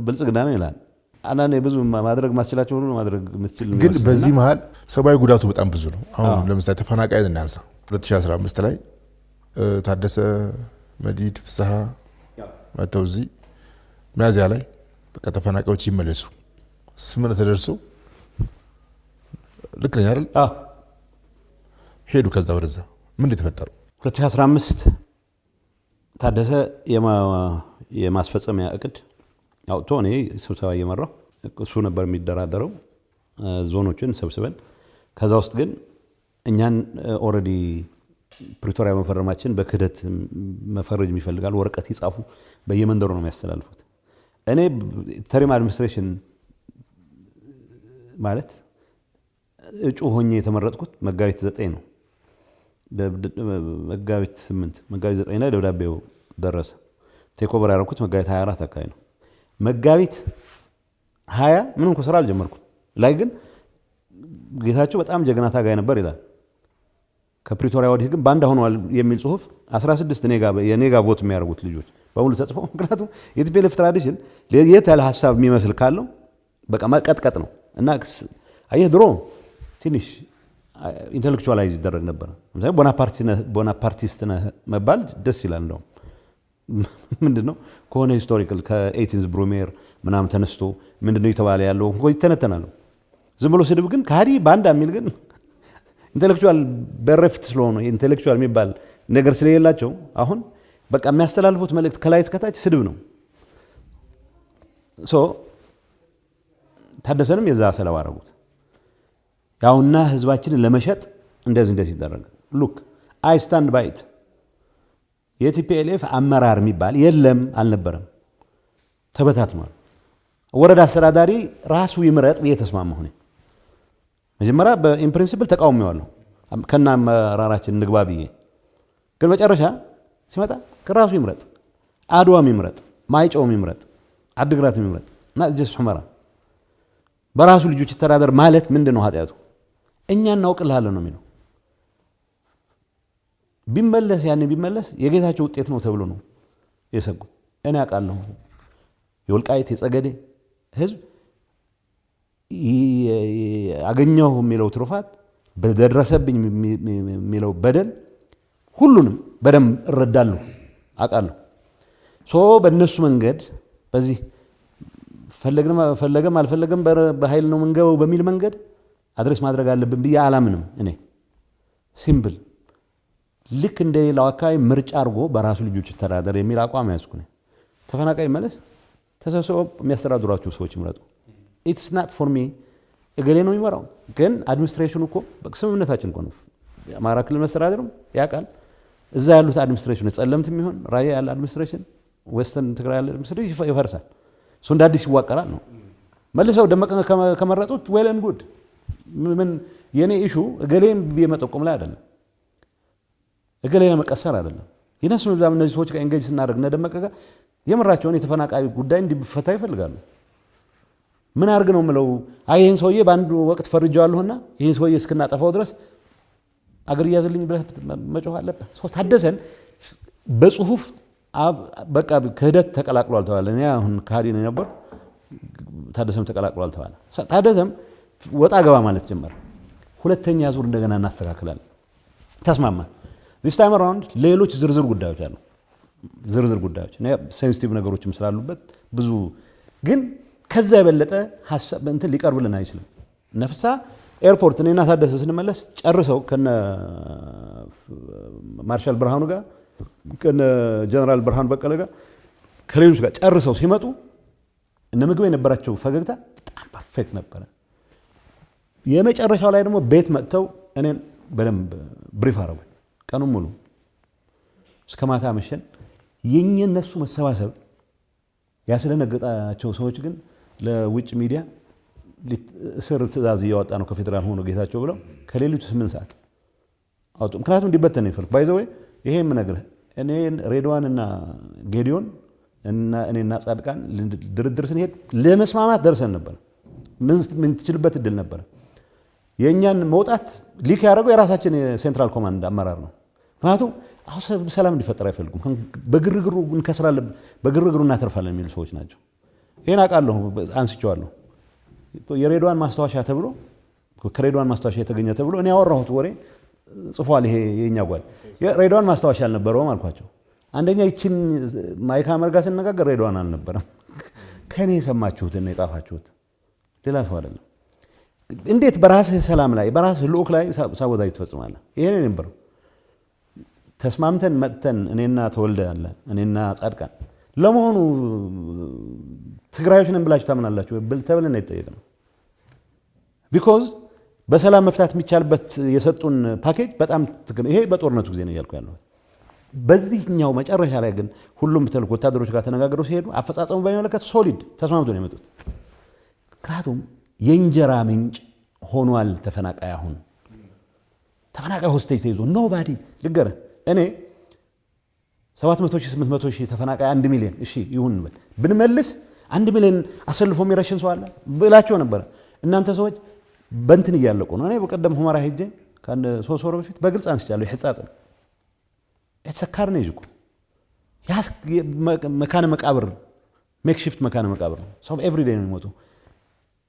ብልጽግና ነው ይላል። አንዳንዴ ብዙ ማድረግ ማስችላቸው ሁሉ ማድረግ ምትችል ግን በዚህ መሃል ሰብአዊ ጉዳቱ በጣም ብዙ ነው። አሁን ለምሳሌ ተፈናቃይ እናንሳ። 2015 ላይ ታደሰ መዲድ ፍስሐ መተው እዚህ ሚያዝያ ላይ በቃ ተፈናቃዮች ይመለሱ ስምምነት ተደርሶ ልክ ነኝ አይደል? ሄዱ። ከዛ ወደዛ ምን የተፈጠረው 2015 ታደሰ የማስፈጸሚያ እቅድ አውጥቶ እኔ ስብሰባ እየመራሁ እሱ ነበር የሚደራደረው ዞኖችን ሰብስበን። ከዛ ውስጥ ግን እኛን ኦልሬዲ ፕሪቶሪያ መፈረማችን በክህደት መፈረጅ ይፈልጋሉ። ወረቀት ይጻፉ በየመንደሩ ነው የሚያስተላልፉት። እኔ ተሪም አድሚኒስትሬሽን ማለት እጩ ሆኜ የተመረጥኩት መጋቢት 9 ነው። መጋቢት 9 ላይ ደብዳቤው ደረሰ። ቴክኦቨር ያደረኩት መጋቢት 24 አካባቢ ነው። መጋቢት 20 ምንም እኮ ስራ አልጀመርኩም። ላይ ግን ጌታቸው በጣም ጀግና ታጋይ ነበር ይላል። ከፕሪቶሪያ ወዲህ ግን ባንዳ ሆኗል የሚል ጽሁፍ 16 የኔጋ ቮት የሚያደርጉት ልጆች በሙሉ ተጽፎ። ምክንያቱም የቲፒኤልኤፍ ትራዲሽን ለየት ያለ ሀሳብ የሚመስል ካለው በቃ መቀጥቀጥ ነው እና አየህ ድሮ ትንሽ ኢንተሌክቹዋላይዝ ይደረግ ነበር። ለምሳሌ ቦናፓርቲስት ነህ መባል ደስ ይላል። እንደውም ምንድነው ከሆነ ሂስቶሪካል ከኤቲንዝ ብሩሜር ምናምን ተነስቶ ምንድነው የተባለ ያለው ይተነተናል። ዝም ብሎ ስድብ ግን ከሃዲ ባንዳ የሚል ግን ኢንተሌክቹዋል በረፍት ስለሆነ ኢንተሌክቹዋል የሚባል ነገር ስለሌላቸው አሁን በቃ የሚያስተላልፉት መልእክት ከላይ እስከታች ስድብ ነው። ታደሰንም የዛ ሰለባ አደረጉት። ያውና ህዝባችንን ለመሸጥ እንደዚህ ይደረግ። ሉክ አይ ስታንድ ባይት የቲፒኤልኤፍ አመራር የሚባል የለም አልነበረም፣ ተበታትኗል። ወረዳ አስተዳዳሪ ራሱ ይምረጥ ብዬ ተስማማሁ። መጀመሪያ በኢንፕሪንሲፕል ተቃውሜዋለሁ ከና አመራራችን ንግባ ብዬ፣ ግን መጨረሻ ሲመጣ ራሱ ይምረጥ፣ አድዋም ይምረጥ፣ ማይጨውም ይምረጥ፣ አድግራትም ይምረጥ እና ጀስ ሑመራ በራሱ ልጆች ይተዳደር ማለት ምንድን ነው ኃጢአቱ? እኛ እናውቅልሃለን ነው የሚለው። ቢመለስ ያኔ ቢመለስ የጌታቸው ውጤት ነው ተብሎ ነው የሰጉት። እኔ አውቃለሁ የወልቃይት የጸገዴ ህዝብ አገኘሁ የሚለው ትሩፋት በደረሰብኝ የሚለው በደል ሁሉንም በደንብ እረዳለሁ አውቃለሁ። በእነሱ መንገድ በዚህ ፈለገም አልፈለገም በኃይል ነው መንገበው በሚል መንገድ አድሬስ ማድረግ አለብን ብዬ አላምንም። እኔ ሲምፕል ልክ እንደሌላው አካባቢ ምርጫ አድርጎ በራሱ ልጆች ይተዳደር የሚል አቋም ያዝኩ ነኝ። ተፈናቃይ መለስ ተሰብስበው የሚያስተዳድሯቸው ሰዎች ይምረጡ። ኢትስ ናት ፎር ሚ እገሌ ነው የሚመራው። ግን አድሚኒስትሬሽኑ እኮ ስምምነታችን እኮ ነው። የአማራ ክልል መስተዳድርም ያውቃል። እዛ ያሉት አድሚኒስትሬሽን ጸለምት የሚሆን ራያ ያለ አድሚኒስትሬሽን ዌስተርን ትግራይ ያለ አድሚኒስትሬሽን ይፈርሳል። እሱ እንደ አዲስ ይዋቀራል ነው። መልሰው ደመቀ ከመረጡት ዌል ኤንድ ጉድ። ምን የኔ ኢሹ እገሌን በመጠቆም ላይ አይደለም፣ እገሌ ለመቀሰር አይደለም። ይነሱ እነዚህ ሰዎች ጋር ኤንጌጅ ስናደርግ እነ ደመቀ ጋር የምራቸውን የተፈናቃይ ጉዳይ እንዲፈታ ይፈልጋሉ። ምን አድርግ ነው የምለው? ይህን ሰውዬ በአንድ ወቅት ፈርጀዋለሁና ይህን ሰውዬ እስክናጠፋው ድረስ አገር እያዝልኝ ብለህ መጮህ አለብህ። ታደሰን በጽሁፍ በቃ ክህደት ተቀላቅሏል ተባለ። እኔ አሁን ከሃዲ ነው ነበር፣ ታደሰም ተቀላቅሏል ተባለ። ታደሰም ወጣ ገባ ማለት ጀመረ። ሁለተኛ ዙር እንደገና እናስተካክላለን ተስማማን። ዚስ ታይም አራውንድ ሌሎች ዝርዝር ጉዳዮች አሉ። ዝርዝር ጉዳዮች ሴንሲቲቭ ነገሮችም ስላሉበት ብዙ ግን ከዛ የበለጠ ሐሳብ እንትን ሊቀርብልን አይችልም። ነፍሳ ኤርፖርት እኔና ታደሰ ስንመለስ ጨርሰው ከነ ማርሻል ብርሃኑ ጋር ከነ ጀነራል ብርሃኑ በቀለ ጋር ከሌሎች ጋር ጨርሰው ሲመጡ እነ ምግብ የነበራቸው ፈገግታ በጣም ፐርፌክት ነበረ። የመጨረሻው ላይ ደግሞ ቤት መጥተው እኔን በደንብ ብሪፍ አረጉኝ። ቀኑን ሙሉ እስከ ማታ መሸን። የእነሱ መሰባሰብ ያስደነገጣቸው ሰዎች ግን ለውጭ ሚዲያ እስር ትእዛዝ እያወጣ ነው ከፌዴራል ሆኖ ጌታቸው ብለው ከሌሊቱ 8 ሰዓት አውጡ። ምክንያቱም እንዲበተን ይፈልግ ባይዘወይ ይሄ የምነግርህ እኔ ሬድዋንና ጌዲዮን እና እኔና ጻድቃን ድርድር ስንሄድ ለመስማማት ደርሰን ነበር። ምን ትችልበት እድል ነበር። የእኛን መውጣት ሊክ ያደረገው የራሳችን የሴንትራል ኮማንድ አመራር ነው። ምክንያቱም አሁን ሰላም እንዲፈጠር አይፈልጉም። በግርግሩ እንከስራለን፣ በግርግሩ እናተርፋለን የሚሉ ሰዎች ናቸው። ይሄን አውቃለሁ፣ አንስቼዋለሁ። የሬድዋን ማስታወሻ ተብሎ ከሬድዋን ማስታወሻ የተገኘ ተብሎ እኔ ያወራሁት ወሬ ጽፏል። ይሄ የኛ ጓድ ሬድዋን ማስታወሻ አልነበረውም አልኳቸው። አንደኛ ይችን ማይካ መርጋ ስነጋገር ሬድዋን አልነበረም። ከኔ የሰማችሁትን ነው የጻፋችሁት፣ ሌላ ሰው አይደለም። እንዴት በራስህ ሰላም ላይ በራስህ ልዑክ ላይ ሳቦታጅ ትፈጽማለህ? ይሄን ነበር ተስማምተን መጥተን እኔና ተወልደ ያለ እኔና ጻድቃን ለመሆኑ ትግራዮች ነን ብላችሁ ታምናላችሁ ተብለን የተጠየቅነው። ቢኮዝ በሰላም መፍታት የሚቻልበት የሰጡን ፓኬጅ በጣም ይሄ በጦርነቱ ጊዜ ነው እያልኩ ያለሁት። በዚህኛው መጨረሻ ላይ ግን ሁሉም ተልኮ ወታደሮች ጋር ተነጋግረው ሲሄዱ አፈጻጸሙ በሚመለከት ሶሊድ ተስማምቶ ነው የመጡት። ምክንያቱም የእንጀራ ምንጭ ሆኗል ተፈናቃይ። አሁን ተፈናቃይ ሆስቴጅ ተይዞ ኖባዲ ልገርህ እኔ 700,000 800,000 ተፈናቃይ 1 ሚሊዮን እሺ ይሁን ብንመልስ 1 ሚሊዮን አሰልፎ የሚረሽን ሰው አለ ብላቸው ነበር። እናንተ ሰዎች በእንትን እያለቁ ነው። እኔ በቀደም ሁመራ ሄጄ ከአንድ 3 ወር በፊት በግልጽ አንስቻለሁ። ይህጻጽን የተሰካር ነው ይዝቁ ያስ መካነ መቃብር ሜክሺፍት መካነ መቃብር ነው። ሰው ኤቭሪ ዴይ ነው የሚሞቱ።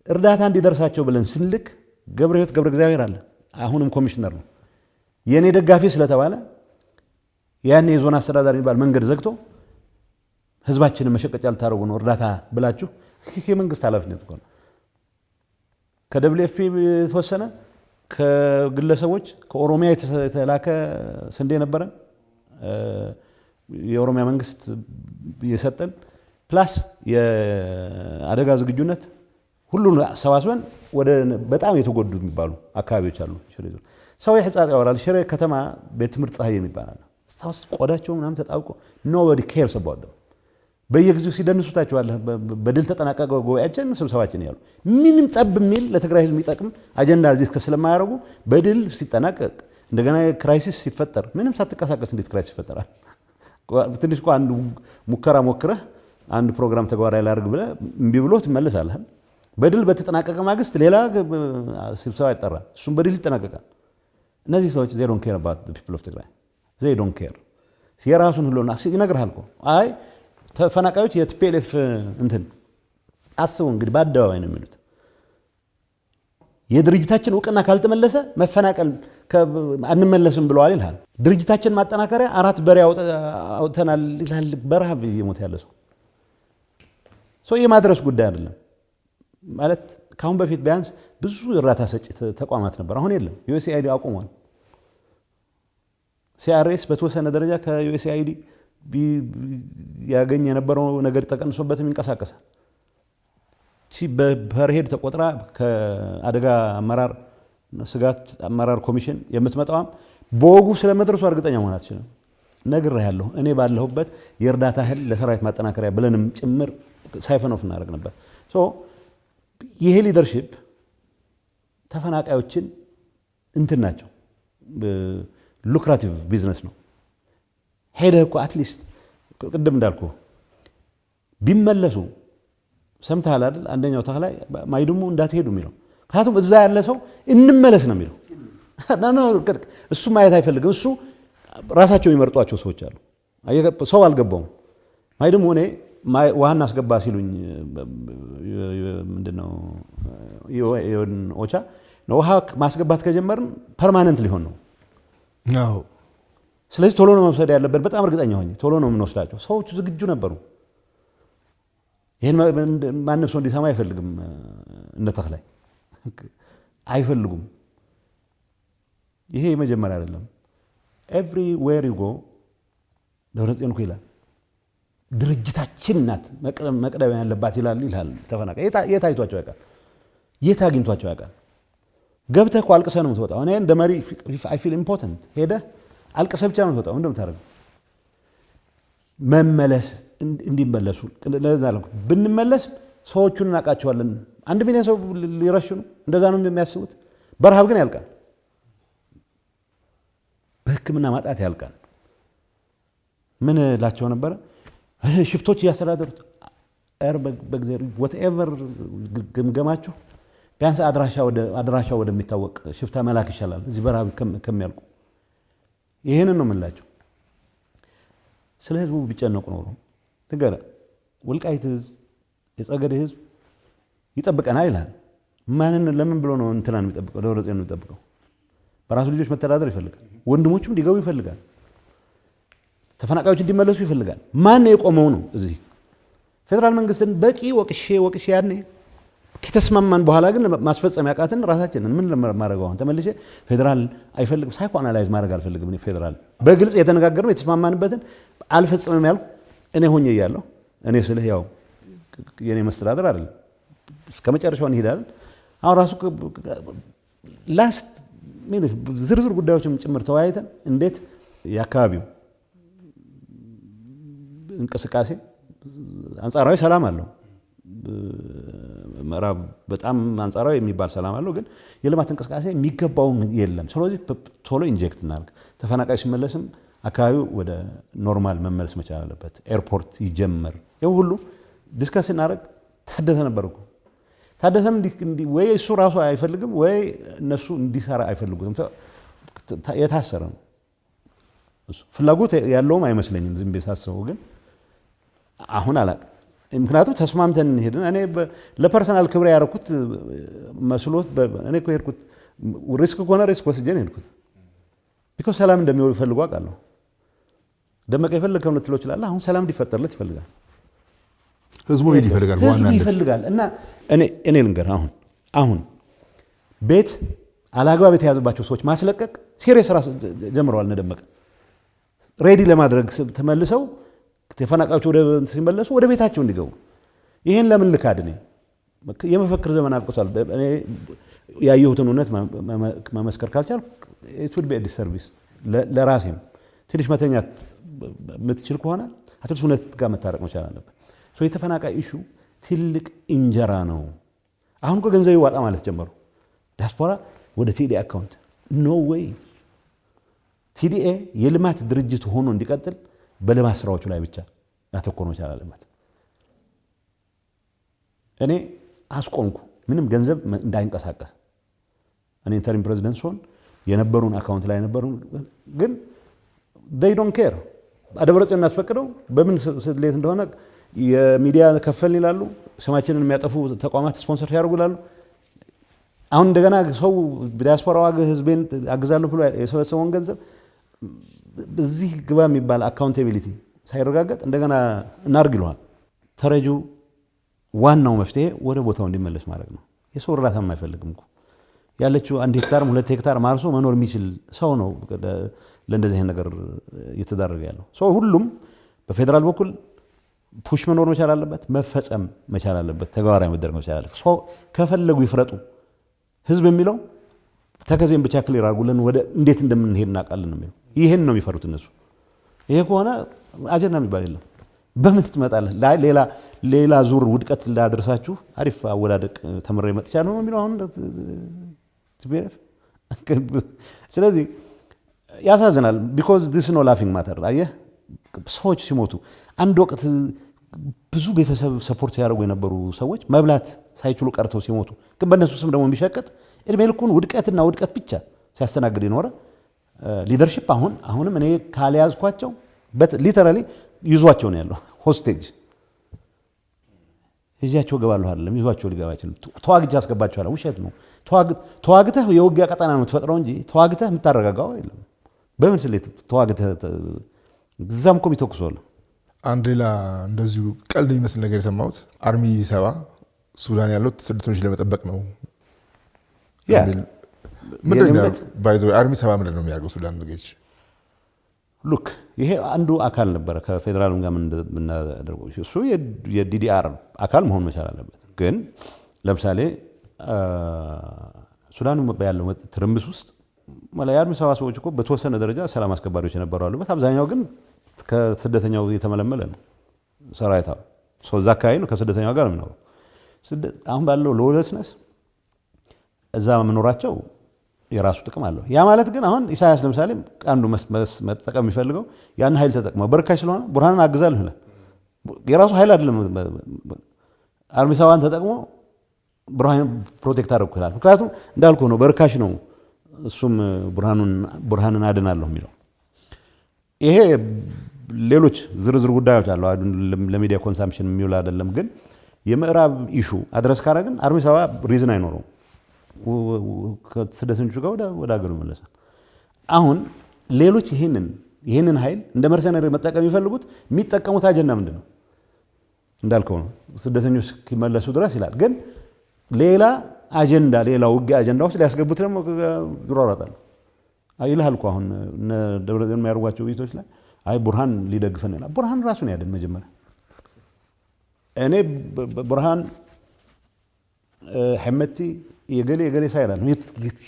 እርዳታ እንዲደርሳቸው ብለን ስንልክ ገብረ ሕይወት ገብረ እግዚአብሔር አለ፣ አሁንም ኮሚሽነር ነው። የኔ ደጋፊ ስለተባለ ያን የዞን አስተዳዳሪ የሚባል መንገድ ዘግቶ ህዝባችንን መሸቀጫ ልታደርጉ ነው እርዳታ ብላችሁ የመንግስት ኃላፊነት እኮ ነው። ከደብሊውኤፍፒ የተወሰነ ከግለሰቦች ከኦሮሚያ የተላከ ስንዴ ነበረን የኦሮሚያ መንግስት የሰጠን ፕላስ የአደጋ ዝግጁነት ሁሉን ሰባስበን ወደ በጣም የተጎዱ የሚባሉ አካባቢዎች አሉ። ሰው የህፃት ያወራል። ሽሬ ከተማ ቤት ትምህርት ፀሐይ የሚባል አለ። ሳውስ ቆዳቸው ምናምን ተጣብቆ ኖባዲ ኬርስ አባውት them በየጊዜው ሲደንሱታቸዋለህ። በድል ተጠናቀቀ ጉባኤያችን ስብሰባችን ያሉ ምንም ጠብ የሚል ለትግራይ ህዝብ የሚጠቅም አጀንዳ ዲስከስ ስለማያደርጉ በድል ሲጠናቀቅ እንደገና ክራይሲስ ሲፈጠር ምንም ሳትቀሳቀስ እንዴት ክራይሲስ ይፈጠራል? ትንሽ እኮ አንድ ሙከራ ሞክረህ አንድ ፕሮግራም ተግባራዊ ላድርግ ብለህ እምቢ ብሎ ትመለሳለህ። በድል በተጠናቀቀ ማግስት ሌላ ስብሰባ ይጠራል፣ እሱም በድል ይጠናቀቃል። እነዚህ ሰዎች they don't care about the people of Tigray they don't care የራሱን ሁሉ ይነግርሃል እኮ አይ ተፈናቃዮች የቲፒኤልኤፍ እንትን አስቡ እንግዲህ በአደባባይ ነው የሚሉት የድርጅታችን ዕውቅና ካልተመለሰ መፈናቀል አንመለስም ብለዋል ይላል ድርጅታችን ማጠናከሪያ 4 በሬ አውጥተናል ይላል በረሃብ ይሞት ያለ ሰው የማድረስ ጉዳይ አይደለም ማለት ካሁን በፊት ቢያንስ ብዙ እርዳታ ሰጪ ተቋማት ነበር አሁን የለም USAID አቁሟል CRS በተወሰነ ደረጃ ከUSAID ያገኝ የነበረው ነገር ተቀንሶበትም ይንቀሳቀሳል በፐርሄድ ተቆጥራ ከአደጋ አመራር ስጋት አመራር ኮሚሽን የምትመጣው በወጉ ስለመድረሱ እርግጠኛ መሆን አትችልም ነግሬሃለሁ እኔ ባለሁበት የእርዳታ እህል ለሰራዊት ማጠናከሪያ ብለንም ጭምር ሳይፈን ኦፍ እናደርግ ነበር ሶ ይሄ ሊደርሺፕ ተፈናቃዮችን እንትን ናቸው ሉክራቲቭ ቢዝነስ ነው ሄደህ እኮ አትሊስት ቅድም እንዳልኩ ቢመለሱ ሰምተሃል አይደል አንደኛው ታህላይ ማይድሙ እንዳትሄዱ የሚለው ካቱም እዛ ያለ ሰው እንመለስ ነው የሚለው እሱ ማየት አይፈልግም እሱ ራሳቸው የሚመርጧቸው ሰዎች አሉ ሰው አልገባውም ማይድሙ እኔ ዋና አስገባ ሲሉኝ ምንድነው ኦቻ ነው ውሃ ማስገባት ከጀመርን ፐርማነንት ሊሆን ነው አዎ ስለዚህ ቶሎ ነው መውሰድ ያለበት በጣም እርግጠኛ ሆኜ ቶሎ ነው የምንወስዳቸው ሰዎቹ ዝግጁ ነበሩ ይሄን ማንም ሰው እንዲሰማ አይፈልግም እንደተخላይ አይፈልጉም ይሄ መጀመሪያ አይደለም everywhere you go ደብረጽዮን ይላል ድርጅታችን ናት መቅደም ያለባት ይላል ተፈናቃይ የታይቷቸው ያውቃል የታግኝቷቸው ያውቃል ገብተህ እኮ አልቅሰህ ነው የምትወጣው እኔ እንደ መሪ I feel important ሄደህ አልቅሰህ ብቻ ነው የምትወጣው እንደምታደርገው መመለስ እንዲመለሱ ለዛ ነው ብንመለስ ሰዎቹን እናቃቸዋለን 1 ሚሊዮን ሰው ሊረሽኑ እንደዛ ነው የሚያስቡት በረሃብ ግን ያልቃል በህክምና ማጣት ያልቃል ምን ላቸው ነበር ሽፍቶች ያስተዳደሩት በእግዚአብሔር whatever ግምገማቸው ቢያንስ አድራሻው ወደሚታወቅ ሽፍታ መላክ ይችላል እዚህ በረሃብ ከሚያልቁ ይሄንን ነው የምላቸው ስለ ህዝቡ ቢጨነቁ ነው ነገር ወልቃይት ህዝብ የጸገዴ ህዝብ ይጠብቀናል ይላል ማንን ለምን ብሎ ነው እንትናን የሚጠብቀው ደብረጽዮን ነው የሚጠብቀው በራሱ ልጆች መተዳደር ይፈልጋል ወንድሞቹም ሊገቡ ይፈልጋል ተፈናቃዮች እንዲመለሱ ይፈልጋል ማን የቆመው ነው እዚህ ፌደራል መንግስትን በቂ ወቅሼ ያኔ ከተስማማን በኋላ ግን ማስፈጸም ያቃተን ራሳችንን ምን ለማረጋው አሁን ተመልሼ ፌደራል አይፈልግም ሳይኮ አናላይዝ ማድረግ አልፈልግም እኔ ፌደራል በግልጽ የተነጋገርነው የተስማማንበትን አልፈጽምም ያልኩ እኔ ሆኜ ያለው እኔ ስለህ ያው የኔ መስተዳደር አይደል እስከመጨረሻው እንሄዳለን አሁን ራሱ ላስት ሚኒት ዝርዝር ጉዳዮችም ጭምር ተወያይተን እንዴት ያካባቢው እንቅስቃሴ አንጻራዊ ሰላም አለው ምዕራብ በጣም አንጻራዊ የሚባል ሰላም አለው ግን የልማት እንቅስቃሴ የሚገባው የለም ስለዚህ ቶሎ ኢንጀክት እናርግ ተፈናቃይ ሲመለስም አካባቢው ወደ ኖርማል መመለስ መቻል አለበት ኤርፖርት ይጀመር ይሄው ሁሉ ዲስከስ እናረግ ታደሰ ነበርኩ ታደሰም ወይ እሱ ራሱ አይፈልግም ወይ እነሱ እንዲሰራ አይፈልጉም የታሰረ ነው እሱ ፍላጎት ያለውም አይመስለኝም ዝም ቢሳሰው ግን አሁን አላቅ ምክንያቱም ተስማምተን ሄድን እኔ ለፐርሰናል ክብር ያረኩት መስሎት እኔ እኮ ሄድኩት ሪስክ ኮነ ሪስክ ወስጄን ሄድኩት ቢኮዝ ሰላም እንደሚወል ፈልጓ አውቃለሁ ደመቀ ይፈልጋል ነው ትሎ ይችላል አሁን ሰላም እንዲፈጠርለት ይፈልጋል ህዝቡ ይፈልጋል ዋናነት ይፈልጋል እና እኔ ልንገር አሁን ቤት አላግባብ የተያዘባቸው ሰዎች ማስለቀቅ ሲሪየስ ራስ ጀምረዋል እንደደመቀ ሬዲ ለማድረግ ተመልሰው ተፈናቃዮች ወደ ሲመለሱ ወደ ቤታቸው እንዲገቡ ይሄን ለምን ልካድኔ የመፈክር ዘመን አብቅቷል እኔ ያየሁትን እውነት መመስከር ካልቻል it would be a disservice ለራሴም ትንሽ መተኛት የምትችል ከሆነ አትርሱ እውነት ጋር መታረቅ መቻል አለበት ሶ የተፈናቃይ ኢሹ ትልቅ እንጀራ ነው አሁን እኮ ገንዘብ ይዋጣ ማለት ጀመሩ ዲያስፖራ ወደ ቲዲኤ አካውንት ኖ ዌይ ቲዲኤ የልማት ድርጅት ሆኖ እንዲቀጥል በልማት ስራዎቹ ላይ ብቻ ያተኮር መቻል አለበት እኔ አስቆምኩ ምንም ገንዘብ እንዳይንቀሳቀስ እኔ ኢንተሪም ፕሬዝዳንት ሆን የነበሩን አካውንት ላይ ነበሩን ግን they don't care አደብረጽዮን የሚያስፈቅደው በምን ስሌት እንደሆነ የሚዲያ ከፈልን ይላሉ ስማችንን የሚያጠፉ ተቋማት ስፖንሰር ያደርጉላሉ አሁን እንደገና ሰው ዲያስፖራው ህዝቤን አግዛለሁ ብሎ የሰበሰበውን ገንዘብ እዚህ ግባ የሚባል አካውንታቢሊቲ ሳይረጋገጥ እንደገና እናርግ ይለዋል ተረጁ ዋናው መፍትሄ ወደ ቦታው እንዲመለስ ማድረግ ነው የሰው እርዳታ የማይፈልግም እኮ ያለችው 1 ሄክታር 2 ሄክታር ማርሶ መኖር የሚችል ሰው ነው ለእንደዚህ ነገር እየተዳረገ ያለው ሰው ሁሉም በፌደራል በኩል ፑሽ መኖር መቻል አለበት መፈጸም መቻል አለበት ተግባራዊ መደረግ መቻል አለበት ሰው ከፈለጉ ይፍረጡ ህዝብ የሚለው ተከዜን ብቻ ክሊር አድርጉልን ወደ እንዴት እንደምንሄድ እናውቃለን ነው የሚለው ይሄን ነው የሚፈሩት እነሱ ይሄ ከሆነ አጀንዳ የሚባል የለም በምን ትመጣለህ ሌላ ዙር ውድቀት ላድርሳችሁ አሪፍ አወዳደቅ ተመረ መጥቻለሁ ነው የሚለው አሁን ትቤረፍ ስለዚህ ያሳዝናል because this is no laughing matter አየህ ሰዎች ሲሞቱ አንድ ወቅት ብዙ ቤተሰብ ሰፖርት ያደርጉ የነበሩ ሰዎች መብላት ሳይችሉ ቀርተው ሲሞቱ ግን በእነሱ ስም ደግሞ የሚሸቀጥ እድሜ ልኩን ውድቀትና ውድቀት ብቻ ሲያስተናግድ ይኖረ ሊደርሺፕ አሁንም እኔ ካልያዝኳቸው ሊተራሊ ይዟቸው ነው ያለው ሆስቴጅ እዚያቸው ገባለሁ አይደለም ይዟቸው ሊገባ አይችልም ተዋግተህ አስገባቸዋለሁ ውሸት ነው ተዋግተህ የውጊያ ቀጠና ነው የምትፈጥረው እንጂ ተዋግተህ የምታረጋጋው አይደለም በምን ስሌት ተዋግተህ እዛም እኮ ይተኩሳሉ አንድ ሌላ እንደዚሁ ቀልድ የሚመስል ነገር የሰማሁት አርሚ 7 ሱዳን ያሉት ስደተኞች ለመጠበቅ ነው ምንድነው ባይዘው አርሚ 7 ምንድነው የሚያደርገው ሱዳን ልጅ ሉክ ይሄ አንዱ አካል ነበር ከፌደራል ጋር ምን አደረገው እሱ የዲዲአር አካል መሆን መቻል አለበት ግን ለምሳሌ ሱዳን ያለው ትርምስ ውስጥ የአርሚ 7 ሰዎች እኮ በተወሰነ ደረጃ ሰላም አስከባሪዎች የነበሩ አሉበት አብዛኛው ግን ከስደተኛው የተመለመለ ነው ሰራዊታው ሰው ዛካይ ነው ከስደተኛው ጋር ነው አሁን ባለው ሎለስነስ እዛ መኖራቸው የራሱ ጥቅም አለው ያ ማለት ግን አሁን ኢሳያስ ለምሳሌ አንዱ መጠቀም የሚፈልገው ያን ኃይል ተጠቅመው በርካሽ ስለሆነ ቡርሃንን አግዛለሁ ይላል የራሱ ኃይል አይደለም አርሚ 7 ተጠቅሞ ቡርሃንን ፕሮቴክት አደረኩ ይላል ምክንያቱም እንዳልኩ ነው በርካሽ ነው እሱም ቡርሃንን አድናለሁ የሚለው ይሄ ሌሎች ዝርዝር ጉዳዮች አሉ ለሚዲያ ኮንሳምፕሽን የሚውል አይደለም ግን የምዕራብ ኢሹ አድረስ ካረግን አርሚ 7 ሪዝን አይኖረው ከስደተኞቹ ጋር ወደ ሀገሩ ይመለሳል አሁን ሌሎች ይሄንን ኃይል እንደ መርሰነሪ መጠቀም ይፈልጉት የሚጠቀሙት አጀንዳ ምንድነው እንዳልከው ነው ስደተኞች ሲመለሱ ድረስ ይላል ግን ሌላ አጀንዳ ሌላ ውጊያ አጀንዳ ውስጥ ሊያስገቡት ደግሞ ይሯሯጣሉ አይልሃል እኮ አሁን ደብረዘን የሚያርጓቸው ውይይቶች ላይ አይ ቡርሃን ሊደግፈን ይላል ቡርሃን ራሱን ያደን መጀመሪያ እኔ ቡርሃን ሐመቲ የገሌ ሳይራል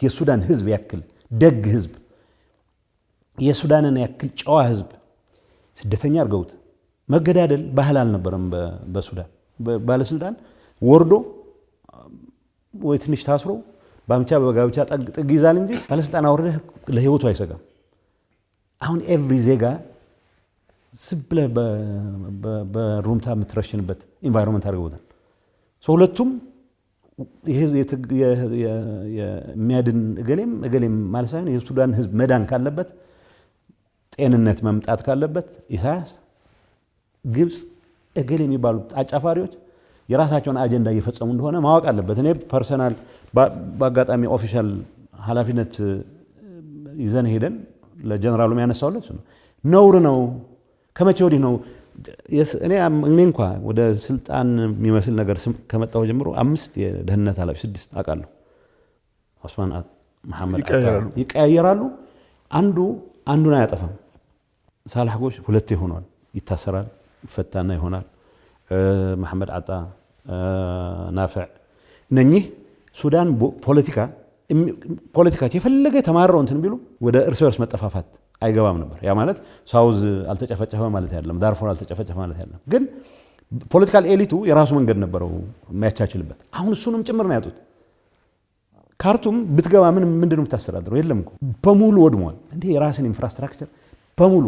የሱዳን ህዝብ ያክል ደግ ህዝብ የሱዳንን ያክል ጨዋ ህዝብ ስደተኛ አርገውት መገዳደል ባህል አልነበረም በሱዳን ባለስልጣን ወርዶ ወይ ትንሽ ታስሮ ባምቻ በጋብቻ ጥግ ይዛል እንጂ ባለስልጣን አወረደ ለህይወቱ አይሰጋም አሁን ኤቭሪ ዜጋ ስብለ በሩምታ የምትረሽንበት ኢንቫይሮንመንት አድርገውታል ሁለቱም ይሄ የሚያድን እገሌም ማለት ሳይሆን የሱዳን ህዝብ መዳን ካለበት ጤንነት መምጣት ካለበት ኢሳያስ ግብጽ እገሌ የሚባሉት አጫፋሪዎች የራሳቸውን አጀንዳ እየፈጸሙ እንደሆነ ማወቅ አለበት እኔ ፐርሰናል በአጋጣሚ ኦፊሻል ኃላፊነት ይዘን ሄደን ለጀነራሉ የሚያነሳውለት ነውር ነው ከመቼ ወዲህ ነው እኔ እንኳን ወደ ስልጣን የሚመስል ነገር ከመጣው ጀምሮ 5 የደህንነት ኃላፊ 6 አቃለሁ ኦስማን መሐመድ ይቀያየራሉ አንዱን አያጠፋም ሳላህ ጎሽ 2 ይሆናል ይታሰራል ይፈታና ይሆናል መሐመድ አጣ ናፊዕ እነኚህ ሱዳን ፖለቲካ የፈለገ ተማረው እንትን ቢሉ ወደ እርስ በርስ መጠፋፋት አይገባም ነበር ያ ማለት ሳውዝ አልተጨፈጨፈ ማለት አይደለም ዳርፎር አልተጨፈጨፈ ማለት አይደለም ግን ፖለቲካል ኤሊቱ የራሱ መንገድ ነበረው የሚያቻችልበት አሁን እሱንም ጭምር ነው ያጡት ካርቱም ብትገባ ምንድነው የምታስተዳድረው የለም እኮ በሙሉ ወድሟል እንዴ የራስን ኢንፍራስትራክቸር በሙሉ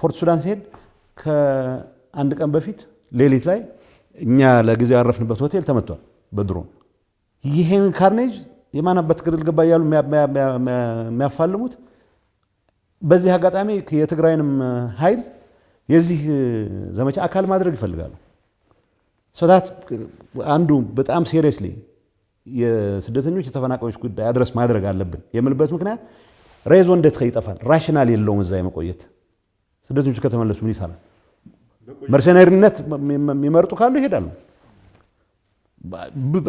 ፖርት ሱዳን ሲሄድ ከአንድ ቀን በፊት ሌሊት ላይ እኛ ለጊዜው ያረፍንበት ሆቴል ተመቷል በድሮን ይሄን ካርኔጅ የማናበት ግድል ገባ ያሉ የሚያፋልሙት በዚህ አጋጣሚ የትግራይንም ኃይል የዚህ ዘመቻ አካል ማድረግ ይፈልጋሉ። ሰዳት አንዱ በጣም ሲሪየስሊ የስደተኞች የተፈናቃዮች ጉዳይ አድረስ ማድረግ አለብን የምልበት ምክንያት ሬዞ እንዴት ይጠፋል? ራሽናል የለውም እዛ የመቆየት ስደተኞች ከተመለሱ ምን ይሰራል? መርሰናሪነት የሚመርጡ ካሉ ይሄዳሉ።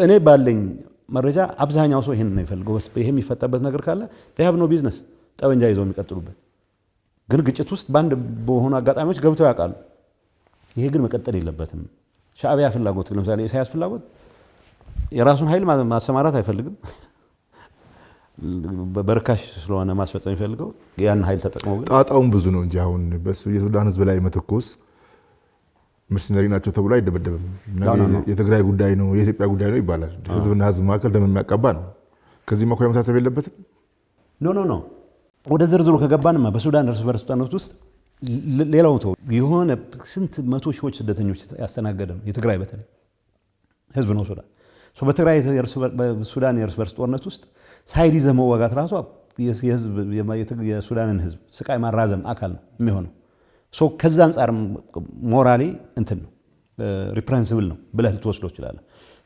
እኔ ባለኝ መረጃ አብዛኛው ሰው ይሄን ነው የሚፈልገው። ይሄ የሚፈጠበት ነገር ካለ they have no business ጠበንጃ ይዘው የሚቀጥሉበት ግን ግጭት ውስጥ ባንድ በሆኑ አጋጣሚዎች ገብተው ያውቃሉ። ይሄ ግን መቀጠል የለበትም። ሻዕቢያ ፍላጎት ለምሳሌ ኢሳያስ ፍላጎት የራሱን ኃይል ማሰማራት አይፈልግም። በርካሽ ስለሆነ ማስፈጸም የሚፈልገው ያን ኃይል ተጠቅመው ግን ጣጣውን ብዙ ነው እንጂ አሁን በሱ የሱዳን ህዝብ ላይ መተኮስ መርሰናሪ ናቸው ተብሎ አይደበደብም። የትግራይ ጉዳይ ነው የኢትዮጵያ ጉዳይ ነው ይባላል። ህዝብና ህዝብ መካከል ደም የሚያቀባ ነው። ከዚህ ማኮያ መሳሰብ የለበትም። ኖ ወደ ዝርዝሩ ከገባንማ በሱዳን እርስ በርስ ጦርነት ውስጥ ሌላው ተው የሆነ ስንት መቶ ሺዎች ስደተኞች ያስተናገደ ነው የትግራይ በተለይ ህዝብ ነው ሱዳን። በትግራይ በሱዳን የእርስ በርስ ጦርነት ውስጥ ሳይድ ይዘህ መዋጋት ራሷ የሱዳንን ህዝብ ስቃይ ማራዘም አካል ነው የሚሆነው። ከዛ አንጻር ሞራሊ እንትን ነው ሪፕሬንሲብል ነው ብለህ ልትወስዶ ይችላል።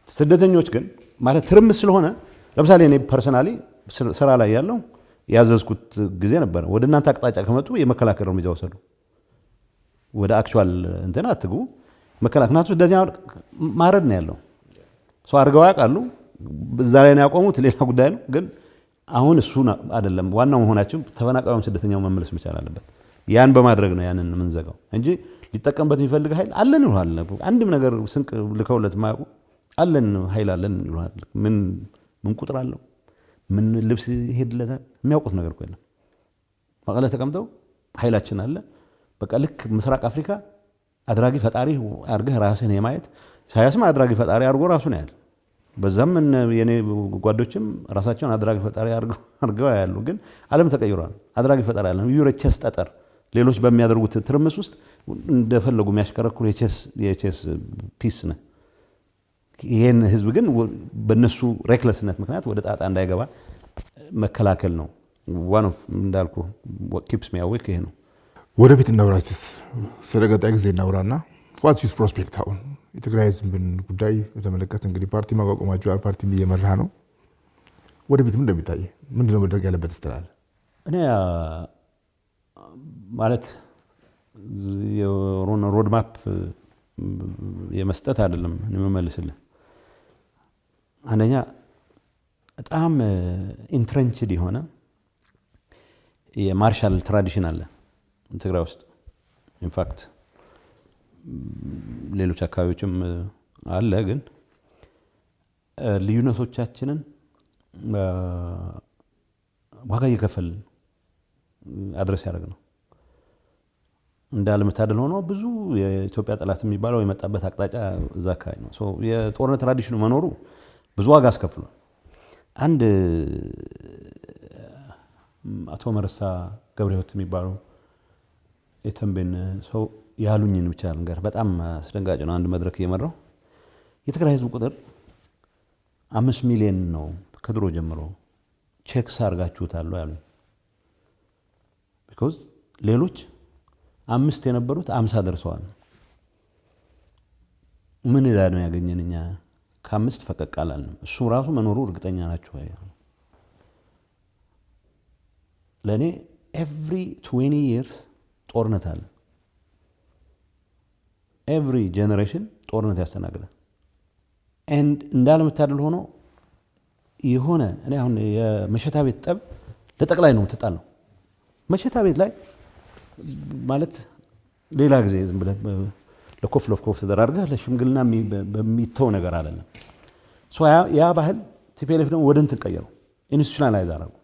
ስደተኞች ግን ማለት ትርምስ ስለሆነ ለምሳሌ እኔ ፐርሰናሊ ስራ ላይ ያለው ያዘዝኩት ጊዜ ነበር። ወደ እናንተ አቅጣጫ ከመጡ የመከላከል እርምጃ ወሰዱ። ወደ አክቹዋል እንትን አትግቡ መከላከናቱ እንደዚህ ማረድ ነው ያለው። አድርገው ያውቃሉ። እዛ ላይ ነው ያቆሙት። ሌላ ጉዳይ ነው። ግን አሁን እሱ አይደለም ዋናው መሆናቸው ተፈናቃዩም ስደተኛው መመለስ መቻል አለበት። ያን በማድረግ ነው ያንን የምንዘጋው እንጂ ሊጠቀምበት የሚፈልግ ኃይል አለን ይሏል። አንድም ነገር ስንቅ ልከውለት ማያውቁ አለን ኃይል አለን ይሏል። ምን ቁጥር አለው? ምን ልብስ ይሄድለታል? የሚያውቁት ነገር እኮ የለም። መቀለ ተቀምጠው ኃይላችን አለ በቃ ልክ ምስራቅ አፍሪካ አድራጊ ፈጣሪ አድርገህ ራስህን የማየት ኢሳያስም አድራጊ ፈጣሪ አድርጎ ራሱን ያያል። በዛም የኔ ጓዶችም ራሳቸውን አድራጊ ፈጣሪ አድርገው ያሉ። ግን ዓለም ተቀይሯል። አድራጊ ፈጣሪ ያለ ዩሮቼስ ጠጠር ሌሎች በሚያደርጉት ትርምስ ውስጥ እንደፈለጉ የሚያሽከረክሩ የቼስ ፒስ ነው። ይሄን ህዝብ ግን በነሱ ሬክለስነት ምክንያት ወደ ጣጣ እንዳይገባ መከላከል ነው። ዋን ኦፍ እንዳልኩ ኪፕስ ሚ አዌክ ይሄ ነው። ወደፊት እናውራችስ ስለ ቀጣይ ጊዜ እናውራና ዋትስ ዩር ፕሮስፔክት አሁን የትግራይ ህዝብን ጉዳይ በተመለከተ እንግዲህ ፓርቲ ማቋቋማችሁ ፓርቲ እየመራ ነው። ወደፊት ምን እንደሚታይ ምንድነው መደረግ ያለበት ስትላል? እኔ ማለት የሮድ ማፕ የመስጠት አይደለም የምመልስልህ። አንደኛ በጣም ኢንትረንችድ የሆነ የማርሻል ትራዲሽን አለ ትግራይ ውስጥ። ኢንፋክት ሌሎች አካባቢዎችም አለ። ግን ልዩነቶቻችንን ዋጋ እየከፈልን አድረስ ያደርግ ነው። እንዳለመታደል ሆኖ ብዙ የኢትዮጵያ ጠላት የሚባለው የመጣበት አቅጣጫ እዛ አካባቢ ነው። የጦርነት ትራዲሽኑ መኖሩ ብዙ ዋጋ አስከፍሏል። አንድ አቶ መረሳ ገብረሕይወት የሚባለው የተንቤን ሰው ያሉኝን ብቻ ልንገር፣ በጣም አስደንጋጭ ነው። አንድ መድረክ እየመራው የትግራይ ህዝብ ቁጥር 5 ሚሊዮን ነው ከድሮ ጀምሮ ቼክስ አድርጋችሁታል ያሉኝ። ቢኮዝ ሌሎች 5 የነበሩት 50 ደርሰዋል። ምን ዕዳ ነው ያገኘን እኛ? ከ5 ፈቀቅ አላልንም። እሱ ራሱ መኖሩ እርግጠኛ ናቸው። ለእኔ ኤቭሪ 20 years ጦርነት አለ። ኤቭሪ ጄኔሬሽን ጦርነት ያስተናግዳል። እንዳለመታደል ሆኖ የሆነ እኔ አሁን የመሸታ ቤት ጠብ ለጠቅላይ ነው ተጣለው። መሸታ ቤት ላይ ማለት ሌላ ጊዜ ዝም ብለህ ለኮፍ ተደራርገህ ለሽምግልና በሚተው ነገር አይደለም። ያ ባህል ቲፒኤልኤፍ ደግሞ ወደ እንትን ቀየረው፣ ኢንስቲቱሽናላይዝ አደረጉ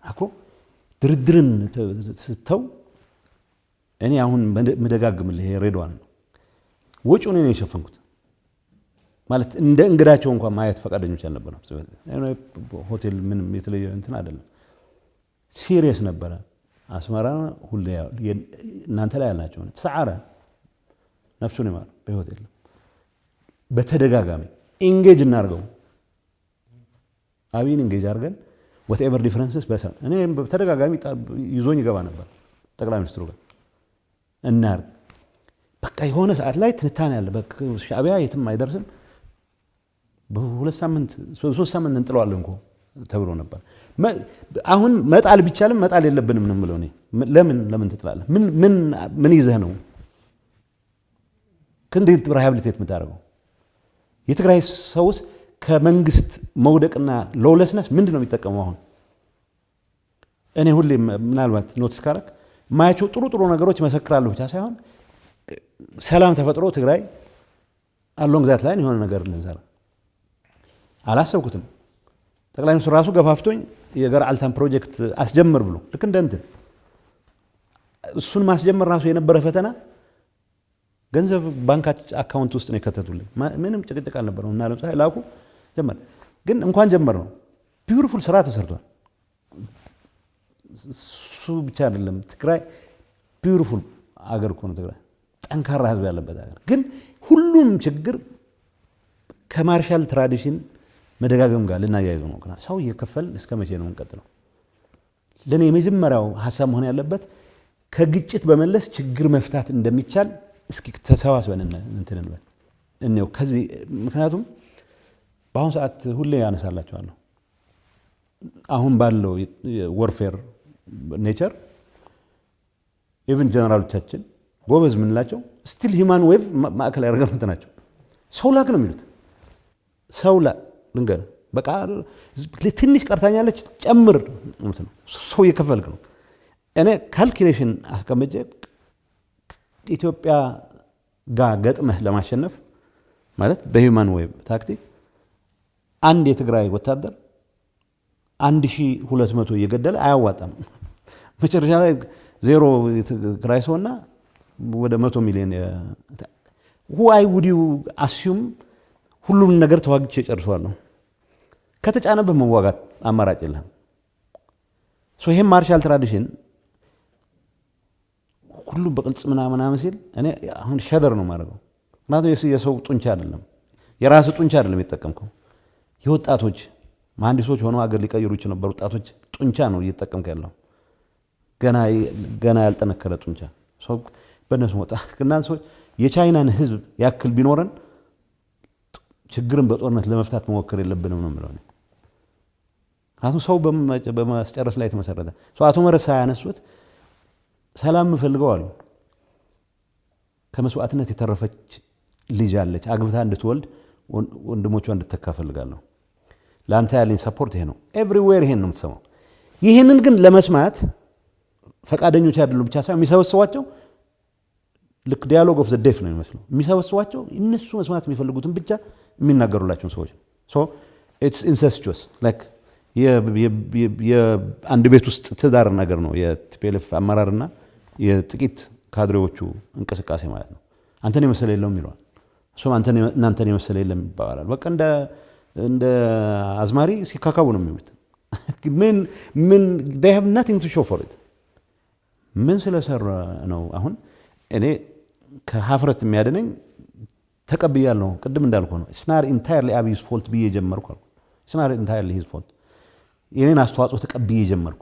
እኮ። ድርድርን ስተው እኔ አሁን ምደጋግምልህ ሬድዋን ነው ወጪውን እኔ የሸፈንኩት። ማለት እንደ እንግዳቸው እንኳን ማየት ፈቃደኞች አልነበረም። ሆቴል ምንም የተለየ እንትን አይደለም። ሲሪየስ ነበረ። አስመራ ሁሉ እናንተ ላይ ያላቸው ተሰዓረ ነፍሱን ይማር በህይወት የለም። በተደጋጋሚ ኢንጌጅ እናርገው፣ አብይን ኢንጌጅ አድርገን whatever differences እኔ በተደጋጋሚ ይዞኝ ይገባ ነበር ጠቅላይ ሚኒስትሩ ጋር እና በቃ የሆነ ሰዓት ላይ ትንታኔ ያለ በቃ ሻዕቢያ የትም አይደርስም በሁለት ሳምንት በሶስት ሳምንት እንጥለዋለን እኮ ተብሎ ነበር። አሁን መጣል ቢቻልም መጣል የለብንም ነው የምለው እኔ። ለምን ትጥላለህ? ምን ይዘህ ነው እንዴት ሪሃቢሊቴት የምታደርገው? የትግራይ ሰውስ ከመንግስት መውደቅና ሎውለስነስ ምንድን ነው የሚጠቀመው? አሁን እኔ ሁሌ ምናልባት ኖቲስ ካረክ ማያቸው ጥሩ ነገሮች ይመሰክራሉ ብቻ ሳይሆን ሰላም ተፈጥሮ ትግራይ አሎንግ ዛት ላይ የሆነ ነገር እንሰራ አላሰብኩትም። ጠቅላይ ሚኒስትሩ ራሱ ገፋፍቶኝ የገርአልታን ፕሮጀክት አስጀምር ብሎ ልክ እንደ እንትን እሱን ማስጀመር ራሱ የነበረ ፈተና ገንዘብ ባንክ አካውንት ውስጥ ነው የከተቱልኝ። ምንም ጭቅጭቅ አልነበረው እና ለምሳሌ ላኩ ጀመር። ግን እንኳን ጀመር ነው ቢዩቲፉል ስራ ተሰርቷል። እሱ ብቻ አይደለም ትግራይ ቢዩቲፉል አገር እኮ ነው ትግራይ፣ ጠንካራ ህዝብ ያለበት አገር። ግን ሁሉም ችግር ከማርሻል ትራዲሽን መደጋገም ጋር ልናያይዘው ነው። ሰው እየከፈል እስከ መቼ ነው የምንቀጥለው? ለኔ የመጀመሪያው ሀሳብ መሆን ያለበት ከግጭት በመለስ ችግር መፍታት እንደሚቻል እስኪ ተሰባስበን እንትን እንበል እኔው ከዚህ ምክንያቱም በአሁን ሰዓት ሁሌ ያነሳላችኋለሁ አሁን ባለው ወርፌር ኔቸር ኢቭን ጀነራሎቻችን ጎበዝ ምንላቸው ስቲል ሂማን ዌቭ ማዕከል ያደርገሩት ናቸው። ሰው ላክ ነው የሚሉት። ሰው ላ ልንገር በቃ ትንሽ ቀርታኛለች ጨምር ነው። ሰው እየከፈልክ ነው። እኔ ካልኩሌሽን አስቀምጬ ኢትዮጵያ ጋር ገጥመህ ለማሸነፍ ማለት በሂውማን ዌቭ ታክቲክ አንድ የትግራይ ወታደር 1200 እየገደለ አያዋጣም። መጨረሻ ላይ ዜሮ የትግራይ ሰውና ወደ 100 ሚሊዮን why would you assume ሁሉም ነገር ተዋግቼ ጨርሰዋለሁ? ከተጫነብህ መዋጋት አማራጭ የለም። ይሄም ማርሻል ትራዲሽን ሁሉ በቅልጽ ምናምን ሲል እኔ አሁን ሸደር ነው ማድረገው። ምክንያቱም የሰው ጡንቻ አይደለም የራስ ጡንቻ አይደለም የተጠቀምከው። የወጣቶች መሐንዲሶች ሆነው አገር ሊቀይሩ ይችላል ነበር። ወጣቶች ጡንቻ ነው እየተጠቀምከ ያለው ገና ያልጠነከረ ጡንቻ። ሰው በእነሱ ወጣ እና ሰው የቻይናን ህዝብ ያክል ቢኖረን ችግርን በጦርነት ለመፍታት መሞከር የለብንም ነው የምለው። አሁን ሰው በማስጨረስ ላይ የተመሰረተ አቶ መረሳ ያነሱት ሰላም ምፈልገው አሉ። ከመስዋዕትነት የተረፈች ልጅ አለች አግብታ እንድትወልድ ወንድሞቿ እንድትተካ ፈልጋለሁ። ላንተ ያለኝ ሰፖርት ይሄ ነው። ኤቭሪዌር ይሄን ነው የምትሰማው። ይሄንን ግን ለመስማት ፈቃደኞች አይደሉም ብቻ ሳይሆን የሚሰበስቧቸው ልክ ዲያሎግ ኦፍ ዘ ዴፍ ነው የሚመስለው። የሚሰበስቧቸው እነሱ መስማት የሚፈልጉትን ብቻ የሚናገሩላቸው ሰዎች ሶ ኢትስ ኢንሰስቹስ ላይክ የአንድ ቤት ውስጥ ትዳር ነገር ነው የቲፒኤልኤፍ አመራርና የጥቂት ካድሬዎቹ እንቅስቃሴ ማለት ነው። አንተን የመሰለ የለውም ይለዋል። እሱም እናንተን የመሰለ የለም ይባባላል። በቃ እንደ አዝማሪ ሲካካቡ ነው የሚሉት። ምን they have nothing to show for it። ምን ስለሰራ ነው? አሁን እኔ ከሀፍረት የሚያድነኝ ተቀብያለሁ። ቅድም እንዳልኩ ነው it's not entirely Abiy's fault ብዬ ጀመርኩ። it's not entirely his fault። የኔን አስተዋጽኦ ተቀብዬ ጀመርኩ።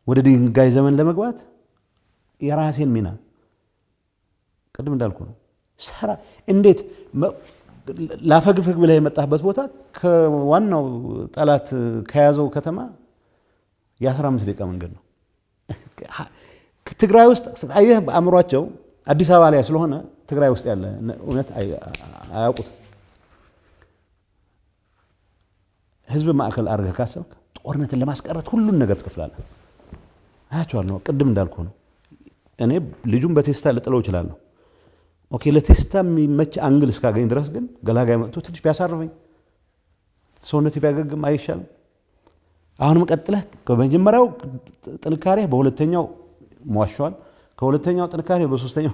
ወደ ድንጋይ ዘመን ለመግባት የራሴን ሚና ቅድም እንዳልኩ ነው ሰራ። እንዴት ላፈግፍግ ብለህ የመጣህበት ቦታ ከዋናው ጠላት ከያዘው ከተማ የ15 ደቂቃ መንገድ ነው። ትግራይ ውስጥ አየህ በአእምሯቸው አዲስ አበባ ላይ ስለሆነ ትግራይ ውስጥ ያለ እውነት አያውቁት። ህዝብ ማዕከል አድርገህ ካሰብክ ጦርነትን ለማስቀረት ሁሉን ነገር ትከፍላለህ። አያቸዋለሁ ቅድም እንዳልኩ ነው። እኔ ልጁን በቴስታ ልጥለው እችላለሁ። ኦኬ ለቴስታ የሚመች አንግል እስካገኝ ድረስ ግን ገላጋይ መጥቶ ትንሽ ቢያሳርፈኝ ሰውነቴ ቢያገግም አይሻልም? አሁንም ቀጥለህ ከመጀመሪያው ጥንካሬ በሁለተኛው ሟሸዋል፣ ከሁለተኛው ጥንካሬ በሶስተኛው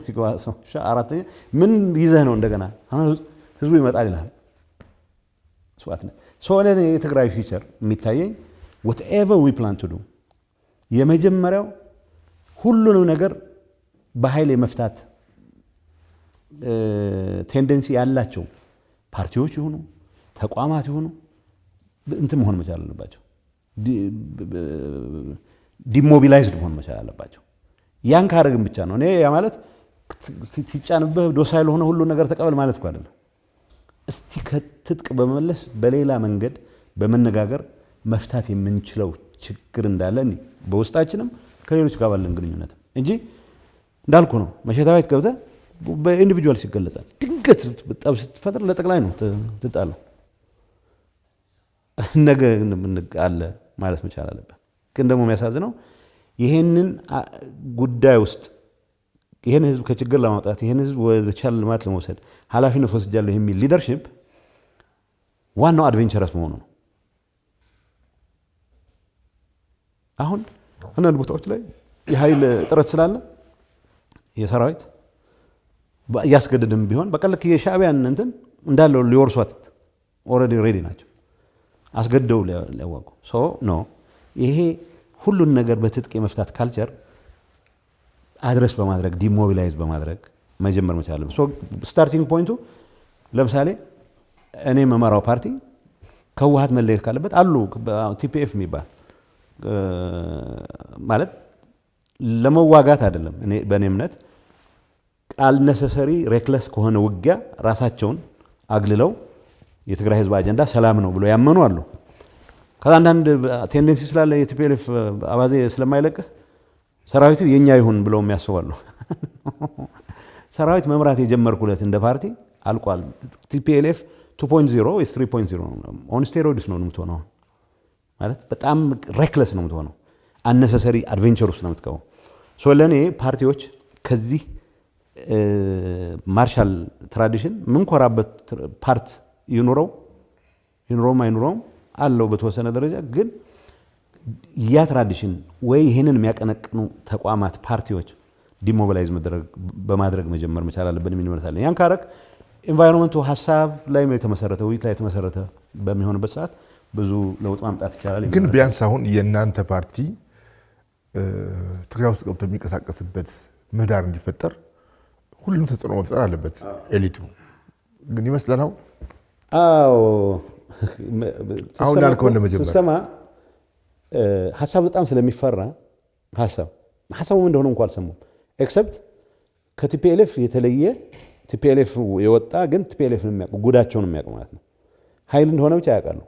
አራተኛ ምን ይዘህ ነው እንደገና ህዝቡ ይመጣል ይላል። እኔ የትግራይ ፊቸር የሚታየኝ whatever we plan to do የመጀመሪያው ሁሉንም ነገር በኃይል የመፍታት ቴንደንሲ ያላቸው ፓርቲዎች ይሁኑ ተቋማት ይሁኑ እንትን መሆን መቻል አለባቸው። ዲሞቢላይዝድ መሆን መቻል አለባቸው። ያን ካረግን ብቻ ነው እኔ ያ ማለት ሲጫንብህ ዶሳይል ሆነ ሁሉ ነገር ተቀበል ማለት እኮ አይደለም። እስቲ ከትጥቅ በመመለስ በሌላ መንገድ በመነጋገር መፍታት የምንችለው ችግር እንዳለ በውስጣችንም ከሌሎች ጋር ባለን ግንኙነት እንጂ እንዳልኩ ነው መሸታ ቤት ገብተህ በኢንዲቪጁዋል ሲገለጻል ድንገት በጣም ስትፈጥር ለጠቅላይ ነው ትጣለው ነገ አለ ማለት መቻል አለበት። ግን ደግሞ የሚያሳዝነው ይሄንን ጉዳይ ውስጥ ይሄን ህዝብ ከችግር ለማውጣት ይሄን ህዝብ ወደ ተሻለ ልማት ለመውሰድ ኃላፊነት ወስጃለሁ የሚል ሊደርሺፕ ዋናው አድቬንቸረስ መሆኑ ነው። አሁን አንዳንድ ቦታዎች ላይ የኃይል እጥረት ስላለ የሰራዊት እያስገደድም ቢሆን በቀልክ የሻዕቢያን እንትን እንዳለው ሊወርሷት ኦልሬዲ ሬዲ ናቸው። አስገደው ሊያዋቁ ኖ ይሄ ሁሉን ነገር በትጥቅ የመፍታት ካልቸር አድረስ በማድረግ ዲሞቢላይዝ በማድረግ መጀመር መቻል አለበት። ስታርቲንግ ፖይንቱ ለምሳሌ እኔ መመራው ፓርቲ ከህወሓት መለየት ካለበት አሉ ቲፒኤፍ የሚባል ማለት ለመዋጋት አይደለም። እኔ በእኔ እምነት አልነሰሰሪ ሬክለስ ከሆነ ውጊያ ራሳቸውን አግልለው የትግራይ ህዝብ አጀንዳ ሰላም ነው ብሎ ያመኑ አሉ። ከአንዳንድ ቴንደንሲ ስላለ የቲፒኤልኤፍ አባዜ ስለማይለቅህ ሰራዊቱ የኛ ይሁን ብለው የሚያስባሉ። ሰራዊት መምራት የጀመርኩለት እንደ ፓርቲ አልቋል። ቲፒኤልኤፍ 2.0 ወይስ 3.0 ኦን ስቴሮይድስ ነው የምትሆነው። ማለት በጣም ሬክለስ ነው የምትሆነው። አነሰሰሪ አድቬንቸር ውስጥ ነው የምትገባው። ለእኔ ፓርቲዎች ከዚህ ማርሻል ትራዲሽን ምንኮራበት ፓርት ይኑረውም አይኑረውም አለው በተወሰነ ደረጃ። ግን ያ ትራዲሽን ወይ ይሄንን የሚያቀነቅኑ ተቋማት ፓርቲዎች ዲሞቢላይዝ በማድረግ መጀመር መቻል አለብን የሚል እምነት አለኝ። ያን ካረክ ኤንቫይሮንመንቱ ሀሳብ ላይ የተመሰረተ ውይይት ላይ የተመሰረተ በሚሆንበት ሰዓት ብዙ ለውጥ ማምጣት ይቻላል። ግን ቢያንስ አሁን የእናንተ ፓርቲ ትግራይ ውስጥ ገብቶ የሚንቀሳቀስበት ምህዳር እንዲፈጠር ሁሉም ተጽዕኖ መፍጠር አለበት ኤሊቱ። ግን ይመስላል አሁን ላልከው ለመጀመር ስሰማ ሀሳብ በጣም ስለሚፈራ ሀሳቡ እንደሆነ እንኳን አልሰሙም። ኤክሰፕት ከቲፒኤልኤፍ የተለየ ቲፒኤልኤፍ የወጣ ግን ቲፒኤልኤፍ ነው የሚያውቁ ጉዳቸውን የሚያውቁ ማለት ነው። ኃይል እንደሆነ ብቻ ያውቃሉ።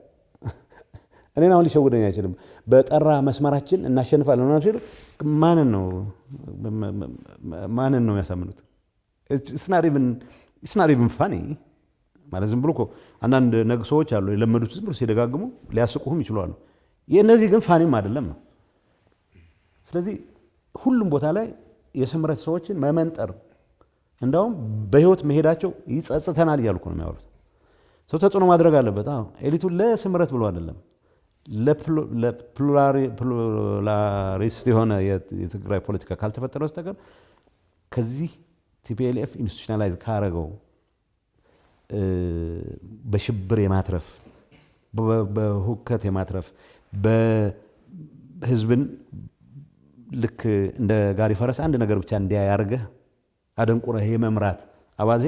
እኔን አሁን ሊሸውደኝ አይችልም። በጠራ መስመራችን እናሸንፋለን ምናምን ሲሉ ማንን ነው የሚያሳምኑት? It's not even funny ማለት ዝም ብሎ እኮ አንዳንድ ሰዎች አሉ የለመዱት ዝም ብሎ ሲደጋግሙ ሊያስቁህም ይችላሉ። የእነዚህ ግን ፋኒም አይደለም ነው። ስለዚህ ሁሉም ቦታ ላይ የስምረት ሰዎችን መመንጠር እንደውም በህይወት መሄዳቸው ይጸጽተናል እያልኩ ነው የሚያወሩት። ሰው ተጽዕኖ ማድረግ አለበት። ኤሊቱ ለስምረት ብሎ አይደለም ለፕሉራሊስት የሆነ የትግራይ ፖለቲካ ካልተፈጠረ በስተቀር ከዚህ ቲፒኤልኤፍ ኢንስቲቱሽናላይዝ ካረገው በሽብር የማትረፍ በሁከት የማትረፍ በህዝብን ልክ እንደ ጋሪ ፈረስ አንድ ነገር ብቻ እንዲያያርገህ አደንቁረህ የመምራት አባዜ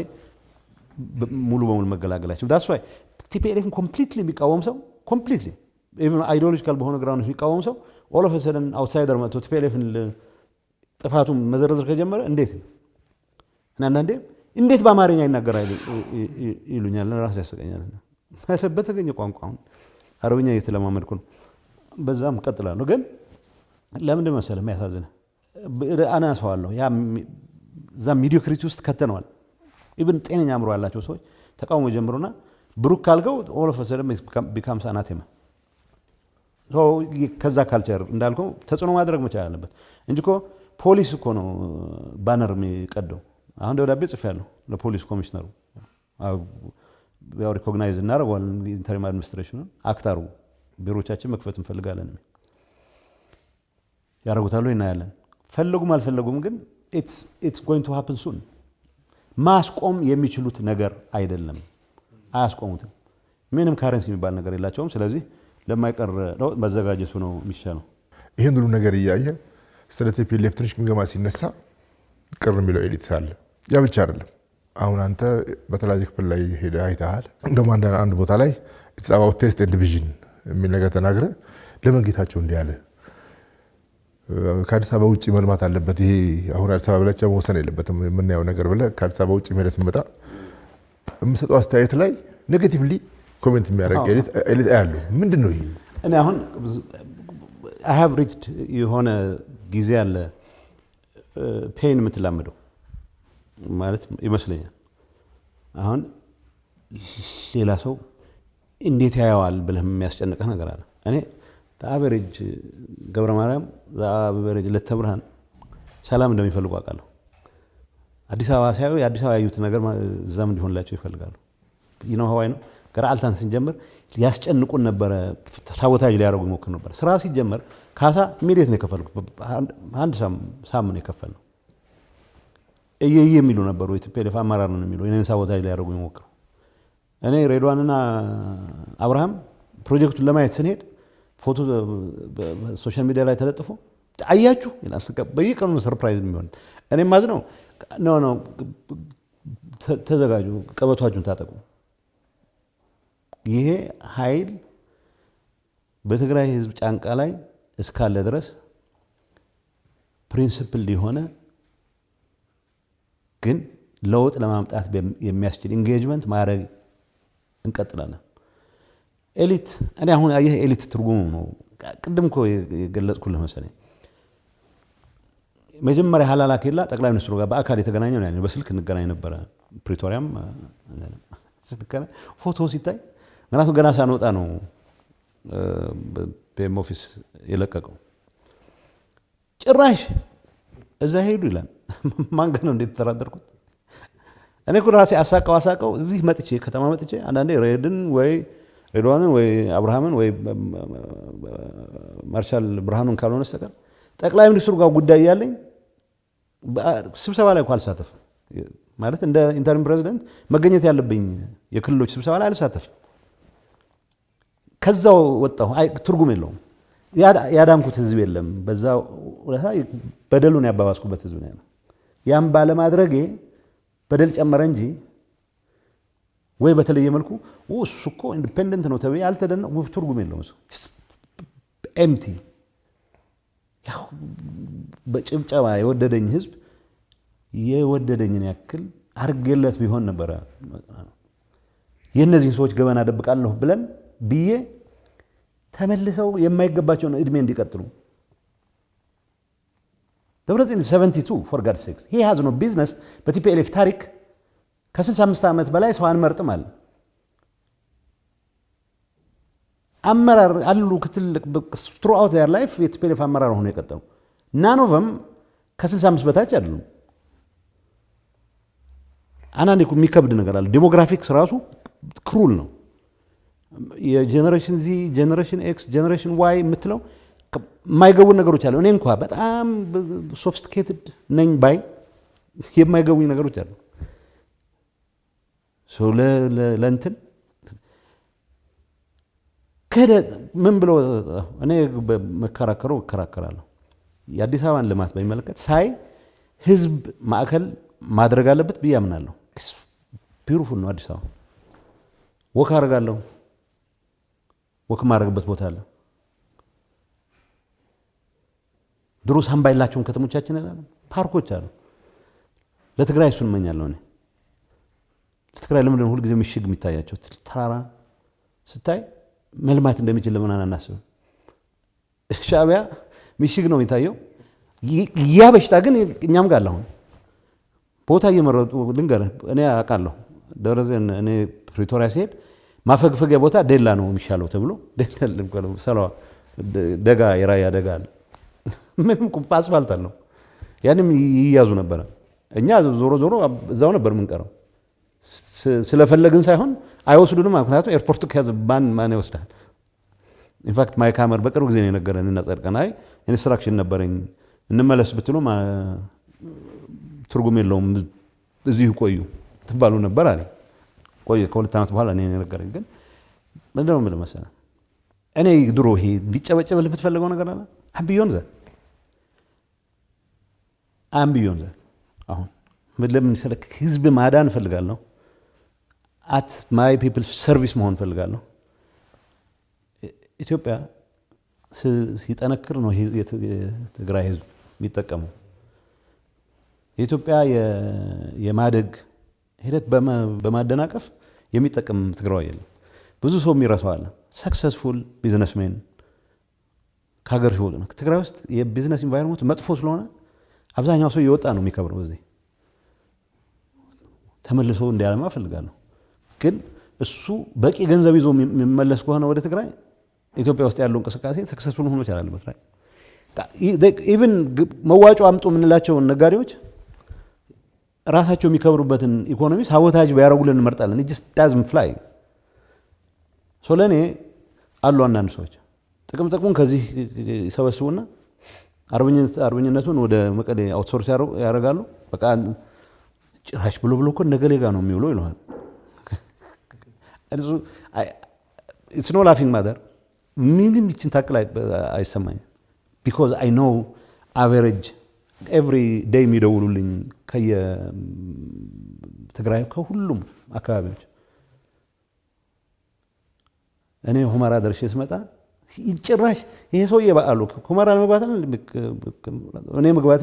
ሙሉ በሙሉ መገላገላቸው ዳስ ዋይ ቲፒኤልኤፍን ኮምፕሊትሊ የሚቃወም ሰው ኮምፕሊትሊ ኢቭን አይዲዮሎጂካል በሆነ ግራውንድ የሚቃወም ሰው ኦል ኦፍ ሰደን አውትሳይደር መጥቶ ቲፒኤልኤፍን ጥፋቱን መዘርዘር ከጀመረ እንዴት ነው? አንዳንዴ እንዴት በአማርኛ ይናገራል ይሉኛል። ራስ ያስቀኛል። በተገኘ ቋንቋውን አረብኛ እየተለማመድኩ ነው። በዛም ቀጥላለሁ። ግን ለምንድን መሰለህ የሚያሳዝነህ አናሳዋለሁ። ያ እዛ ሚዲዮክሪቲ ውስጥ ከተነዋል። ኢቭን ጤነኛ አእምሮ ያላቸው ሰዎች ተቃውሞ ጀምሩና ብሩክ ካልገው ኦል ኦፍ ሰደን ቢካምስ አናቴማ። ከዛ ካልቸር እንዳልከው ተጽዕኖ ማድረግ መቻል አለበት እንጂ እኮ ፖሊስ እኮ ነው ባነር የሚቀደው። አሁን ደብዳቤ ጽፌያለሁ ለፖሊስ ኮሚሽነሩ። ያው ሪኮግናይዝ እናደርገዋለን ኢንተሪም አድሚኒስትሬሽኑን አክታሩ ቢሮዎቻችን መክፈት እንፈልጋለን ያደርጉታሉ እናያለን። ፈለጉም አልፈለጉም ግን it's going to happen soon። ማስቆም የሚችሉት ነገር አይደለም። አያስቆሙትም። ምንም ካረንሲ የሚባል ነገር የላቸውም። ስለዚህ ለማይቀር ነው መዘጋጀቱ ነው የሚሻለው። ይሄን ሁሉ ነገር እያየ ስለ ቲፒኤልኤፍ ትንሽ ግምገማ ሲነሳ ቅር የሚለው ኤሊት ሳለ ያ ብቻ አይደለም። አሁን አንተ በተለያየ ክፍል ላይ ሄደህ አይተሃል። እንደውም አንድ ቦታ ላይ ኢትስ አባውት ቴስት ኤንድ ቪዥን የሚል ነገር ተናግረህ ለምን ጌታቸው እንዲህ አለ? ከአዲስ አበባ ውጭ መልማት አለበት ይሄ አሁን አዲስ አበባ ብቻ መወሰን የለበትም የምናየው ነገር ብለህ ከአዲስ አበባ ውጭ መሄድ ስመጣ የምሰጠው አስተያየት ላይ ኔጌቲቭሊ ኮሜንት የሚያደርግ ኤሊት ያለው ምንድን ነው ይሄ? እኔ አሁን I have reached የሆነ ጊዜ አለ ፔን የምትላመደው ማለት ይመስለኛል። አሁን ሌላ ሰው እንዴት ያየዋል ብለህ የሚያስጨንቅህ ነገር አለ። እኔ አቨሬጅ ገብረ ማርያም አቨሬጅ ለተብርሃን ሰላም እንደሚፈልጉ አውቃለሁ። አዲስ አበባ ሳይሆን የአዲስ አበባ ያዩት ነገር እዛም እንዲሆንላቸው ይፈልጋሉ። ይነው ሀዋይ ነው ገራልታን ስንጀምር ያስጨንቁን ነበረ። ሳቦታጅ ሊያደርጉ ይሞክር ነበር። ስራ ሲጀመር ካሳ ኢሚዲየት ነው የከፈልኩት። አንድ ሳምንት ነው የከፈልነው። እየየ የሚሉ ነበሩ። የቲፒኤልኤፍ አመራር ነው የሚሉ እኔን ሳቦታጅ ሊያደርጉ ይሞክሩ። እኔ ሬድዋንና አብርሃም ፕሮጀክቱን ለማየት ስንሄድ ፎቶ ሶሻል ሚዲያ ላይ ተለጥፎ አያችሁ ይላል። በየቀኑ ሰርፕራይዝ የሚሆን እኔ ማዝነው ነው ተዘጋጁ፣ ቀበቷችሁን ታጠቁ። ይሄ ኃይል በትግራይ ህዝብ ጫንቃ ላይ እስካለ ድረስ ፕሪንሲፕል የሆነ ግን ለውጥ ለማምጣት የሚያስችል ኢንጌጅመንት ማድረግ እንቀጥላለን። ኤሊት እኔ አሁን ይሄ ኤሊት ትርጉሙ ነው። ቅድም እኮ የገለጽኩልህ መሰለኝ። መጀመሪያ ሀላላ ኬላ ጠቅላይ ሚኒስትሩ ጋር በአካል የተገናኘው ነው። በስልክ እንገናኝ ነበረ ፕሪቶሪያም ስትገናኝ ፎቶ ሲታይ ምክንያቱም ገና ሳንወጣ ነው ፒኤም ኦፊስ የለቀቀው። ጭራሽ እዛ ሄዱ ይላል። ማን ጋር ነው እንዴት ተራደርኩት? እኔ እኮ ራሴ አሳቀው እዚህ መጥቼ ከተማ መጥቼ አንዳንዴ ሬድዋንን ወይ አብርሃምን ወይ ማርሻል ብርሃኑን ካልሆነ በስተቀር ጠቅላይ ሚኒስትሩ ጋር ጉዳይ ያለኝ ስብሰባ ላይ እኮ አልሳተፍም። ማለት እንደ ኢንተሪም ፕሬዚደንት መገኘት ያለብኝ የክልሎች ስብሰባ ላይ አልሳተፍም። ከዛው ወጣሁ። ትርጉም የለውም። ያዳንኩት ህዝብ የለም። በዛ በደሉን ያባባስኩበት ህዝብ ነው። ያም ባለማድረጌ በደል ጨመረ እንጂ ወይ በተለየ መልኩ እሱ እኮ ኢንዲፔንደንት ነው ተብዬ አልተደነቁ። ትርጉም የለውም። ኤምቲ በጭብጨባ የወደደኝ ህዝብ የወደደኝን ያክል አርገለት ቢሆን ነበረ የእነዚህን ሰዎች ገበና ደብቃለሁ ብለን ብዬ ተመልሰው የማይገባቸውን እድሜ እንዲቀጥሉ ደብረጽዮን 72 for God's sake he has no business በቲፒኤልኤፍ ታሪክ ከ65 ዓመት በላይ ሰው አንመርጥም አለ። አመራር አሉ ክትልቅ throughout their life የቲፒኤልኤፍ አመራር ሆኖ የቀጠሉ none of them ከ65 በታች አይደሉም። አንዳንዴ የሚከብድ ነገር አለ። ዴሞግራፊክስ ራሱ ክሩል ነው። የጄኔሬሽን ዚ ጄኔሬሽን ኤክስ ጄኔሬሽን ዋይ የምትለው የማይገቡ ነገሮች አሉ። እኔ እንኳ በጣም ሶፊስቲኬትድ ነኝ ባይ የማይገቡኝ ነገሮች አሉ። ሰው ለእንትን ከደ ምን ብሎ እኔ እከራከራለሁ። የአዲስ አበባን ልማት በሚመለከት ሳይ ህዝብ ማዕከል ማድረግ አለበት ብዬ አምናለሁ። ቢዩቲፉል ነው አዲስ አበባ። ወክ አደርጋለሁ። ወክ ማድረግበት ቦታ አለ። ድሮ ሳምባ የላቸውም ከተሞቻችን አለ። ፓርኮች አሉ። ለትግራይ እሱን እመኛለሁ እኔ። ለትግራይ ለምንድን ነው ሁልጊዜ ምሽግ የሚታያቸው? ተራራ ስታይ መልማት እንደሚችል ለምን አናስብም? ሻዕቢያ ምሽግ ነው የሚታየው። ያ በሽታ ግን እኛም ጋር አለ። አሁን ቦታ እየመረጡ ልንገርህ፣ እኔ አውቃለሁ። ደብረዘይት እኔ ፕሪቶሪያ ሲሄድ ማፈግፈጊያ ቦታ ዴላ ነው የሚሻለው ተብሎ ሰላዋ ደጋ የራያ ደጋ አለ። ምንም አስፋልት አለው። ያንም ይያዙ ነበረ። እኛ ዞሮ እዛው ነበር የምንቀረው። ስለፈለግን ሳይሆን አይወስዱንም። ምክንያቱም ኤርፖርት ከያዘ ማን ይወስዳል? ኢንፋክት ማይክ ሀመር በቅርብ ጊዜ ነው የነገረን እና ጸድቀን ኢንስትራክሽን ነበረኝ እንመለስ ብትሉ ትርጉም የለውም እዚሁ ቆዩ ትባሉ ነበር አለ። ቆየ ከሁለት ዓመት በኋላ እኔ ነገረኝ። ግን ምንድን ነው የምልህ መሰለህ እኔ ድሮ ይሄ እንዲጨበጨብልህ የምትፈልገው ነገር አለ። አምቢዮን ዘ አሁን ለምን ሰለክ ህዝብ ማዳን እፈልጋለሁ። አት ማይ ፒፕል ሰርቪስ መሆን እፈልጋለሁ። ኢትዮጵያ ሲጠነክር ነው የትግራይ ህዝብ የሚጠቀመው። የኢትዮጵያ የማደግ ሂደት በማደናቀፍ የሚጠቀም ትግራዋይ የለም። ብዙ ሰው የሚረሳው አለ። ሰክሰስፉል ቢዝነስሜን ከሀገር ሲወጡ ነው። ትግራይ ውስጥ የቢዝነስ ኢንቫይሮንመንት መጥፎ ስለሆነ አብዛኛው ሰው እየወጣ ነው የሚከብረው። እዚህ ተመልሶ እንዲያለማ እፈልጋለሁ። ግን እሱ በቂ ገንዘብ ይዞ የሚመለስ ከሆነ ወደ ትግራይ ኢትዮጵያ ውስጥ ያለው እንቅስቃሴ ሰክሰስፉል ሆኖ ይችላል። በትግራይ ኢቭን መዋጮ አምጡ የምንላቸው ነጋዴዎች ራሳቸው የሚከብሩበትን ኢኮኖሚ ሳቦታጅ ቢያደርጉልን እንመርጣለን። it just doesn't fly። ለእኔ አሉ አንዳንድ ሰዎች ጥቅሙን ከዚህ ይሰበስቡና አርበኝነቱን ወደ መቀሌ አውትሶርስ ያደርጋሉ። በቃ ጭራሽ ብሎ እኮ ነገሌ ጋር ነው የሚውለው ይለዋል። it's no laughing matter። ምንም ይችን ታክል አይሰማኝም። because I know average every day የሚደውሉልኝ ከየትግራይ ከሁሉም አካባቢዎች እኔ ሁመራ ደርሼ ስመጣ ጭራሽ ይሄ ሰውዬ በቃሉ ሁመራ ለመግባት እኔ መግባቴ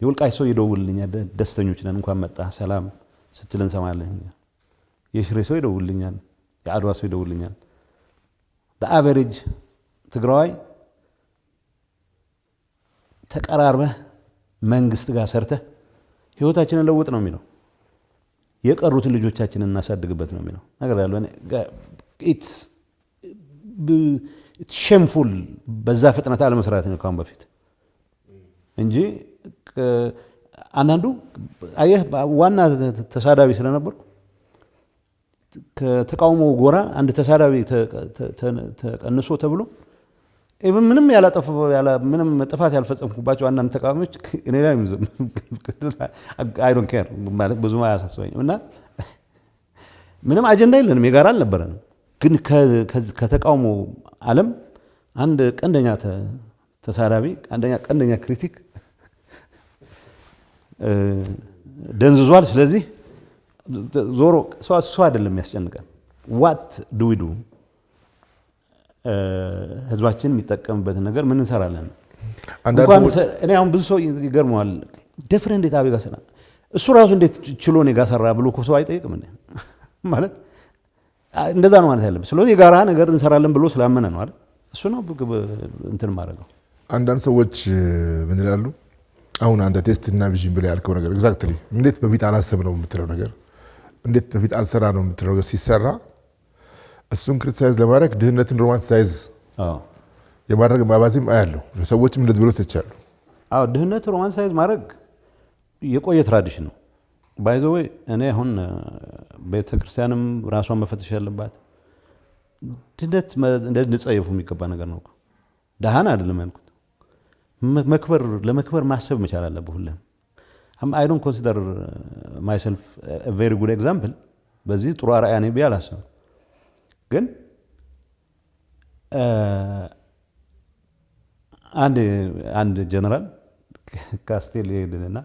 የወልቃይት ሰው ይደውልልኛል። ደስተኞች ነን እንኳን መጣ ሰላም ስትል እንሰማለን። የሽሬ ሰው ይደውልልኛል። የአድዋ ሰው ይደውልልኛል። በአቨሬጅ ትግራዋይ ተቀራርበህ መንግስት ጋር ሰርተህ ህይወታችንን ለውጥ ነው የሚለው። የቀሩትን ልጆቻችንን እናሳድግበት ነው የሚለው ነገር ያለው። ኢትስ ሼምፉል በዛ ፍጥነት አለመስራት ነው ካሁን በፊት እንጂ አንዳንዱ አየህ ዋና ተሳዳቢ ስለነበርኩ ከተቃውሞ ጎራ አንድ ተሳዳቢ ተቀንሶ ተብሎ ኢቭን ምንም ምንም ጥፋት ያልፈጸምኩባቸው አንዳንድ ተቃዋሚዎች እኔ ላይ አይ ዶንት ኬር ማለት ብዙ አያሳስበኝም። እና ምንም አጀንዳ የለንም የጋራ አልነበረንም። ግን ከተቃውሞ ዓለም አንድ ቀንደኛ ተሳዳቢ ቀንደኛ ክሪቲክ ደንዝዟል። ስለዚህ ዞሮ ሰው አይደለም የሚያስጨንቀን ዋት ዱ ዊ ዱ ህዝባችን የሚጠቀምበትን ነገር ምን እንሰራለን። እኔ አሁን ብዙ ሰው ይገርመዋል ደፍረህ እንዴት አቤ ጋር ሰራ እሱ ራሱ እንዴት ችሎ እኔ ጋር ሰራ ብሎ ሰው አይጠይቅም ማለት እንደዛ ነው ማለት ያለብህ። ስለዚህ የጋራ ነገር እንሰራለን ብሎ ስላመነ ነው አይደል? እሱ ነው እንትን ማድረገው። አንዳንድ ሰዎች ምን ይላሉ? አሁን አንተ ቴስት እና ቪዥን ብለህ ያልከው ነገር ኤግዛክትሊ እንዴት በፊት አላሰብ ነው የምትለው ነገር እንዴት በፊት አልሰራ ነው የምትለው ነገር ሲሰራ እሱን ክሪቲሳይዝ ለማድረግ ድህነትን ሮማንቲሳይዝ የማድረግ ማባዚም አያለው። ሰዎችም እንደዚህ ብሎ ተቻሉ። አዎ ድህነት ሮማንቲሳይዝ ማድረግ የቆየ ትራዲሽን ነው። ባይ ዘ ወይ እኔ አሁን ቤተክርስቲያንም ራሷን መፈተሽ ያለባት ድህነት እንድንጸየፉ የሚገባ ነገር ነው። ደሃን አይደለም ያልኩት። ለመክበር ማሰብ መቻል አለብህ ሁሌም። I don't consider myself a very good example። በዚህ ጥሩ አርአያ ነኝ ብዬ አላስብም። ግን አንድ ጀነራል ካስቴል ሄድንና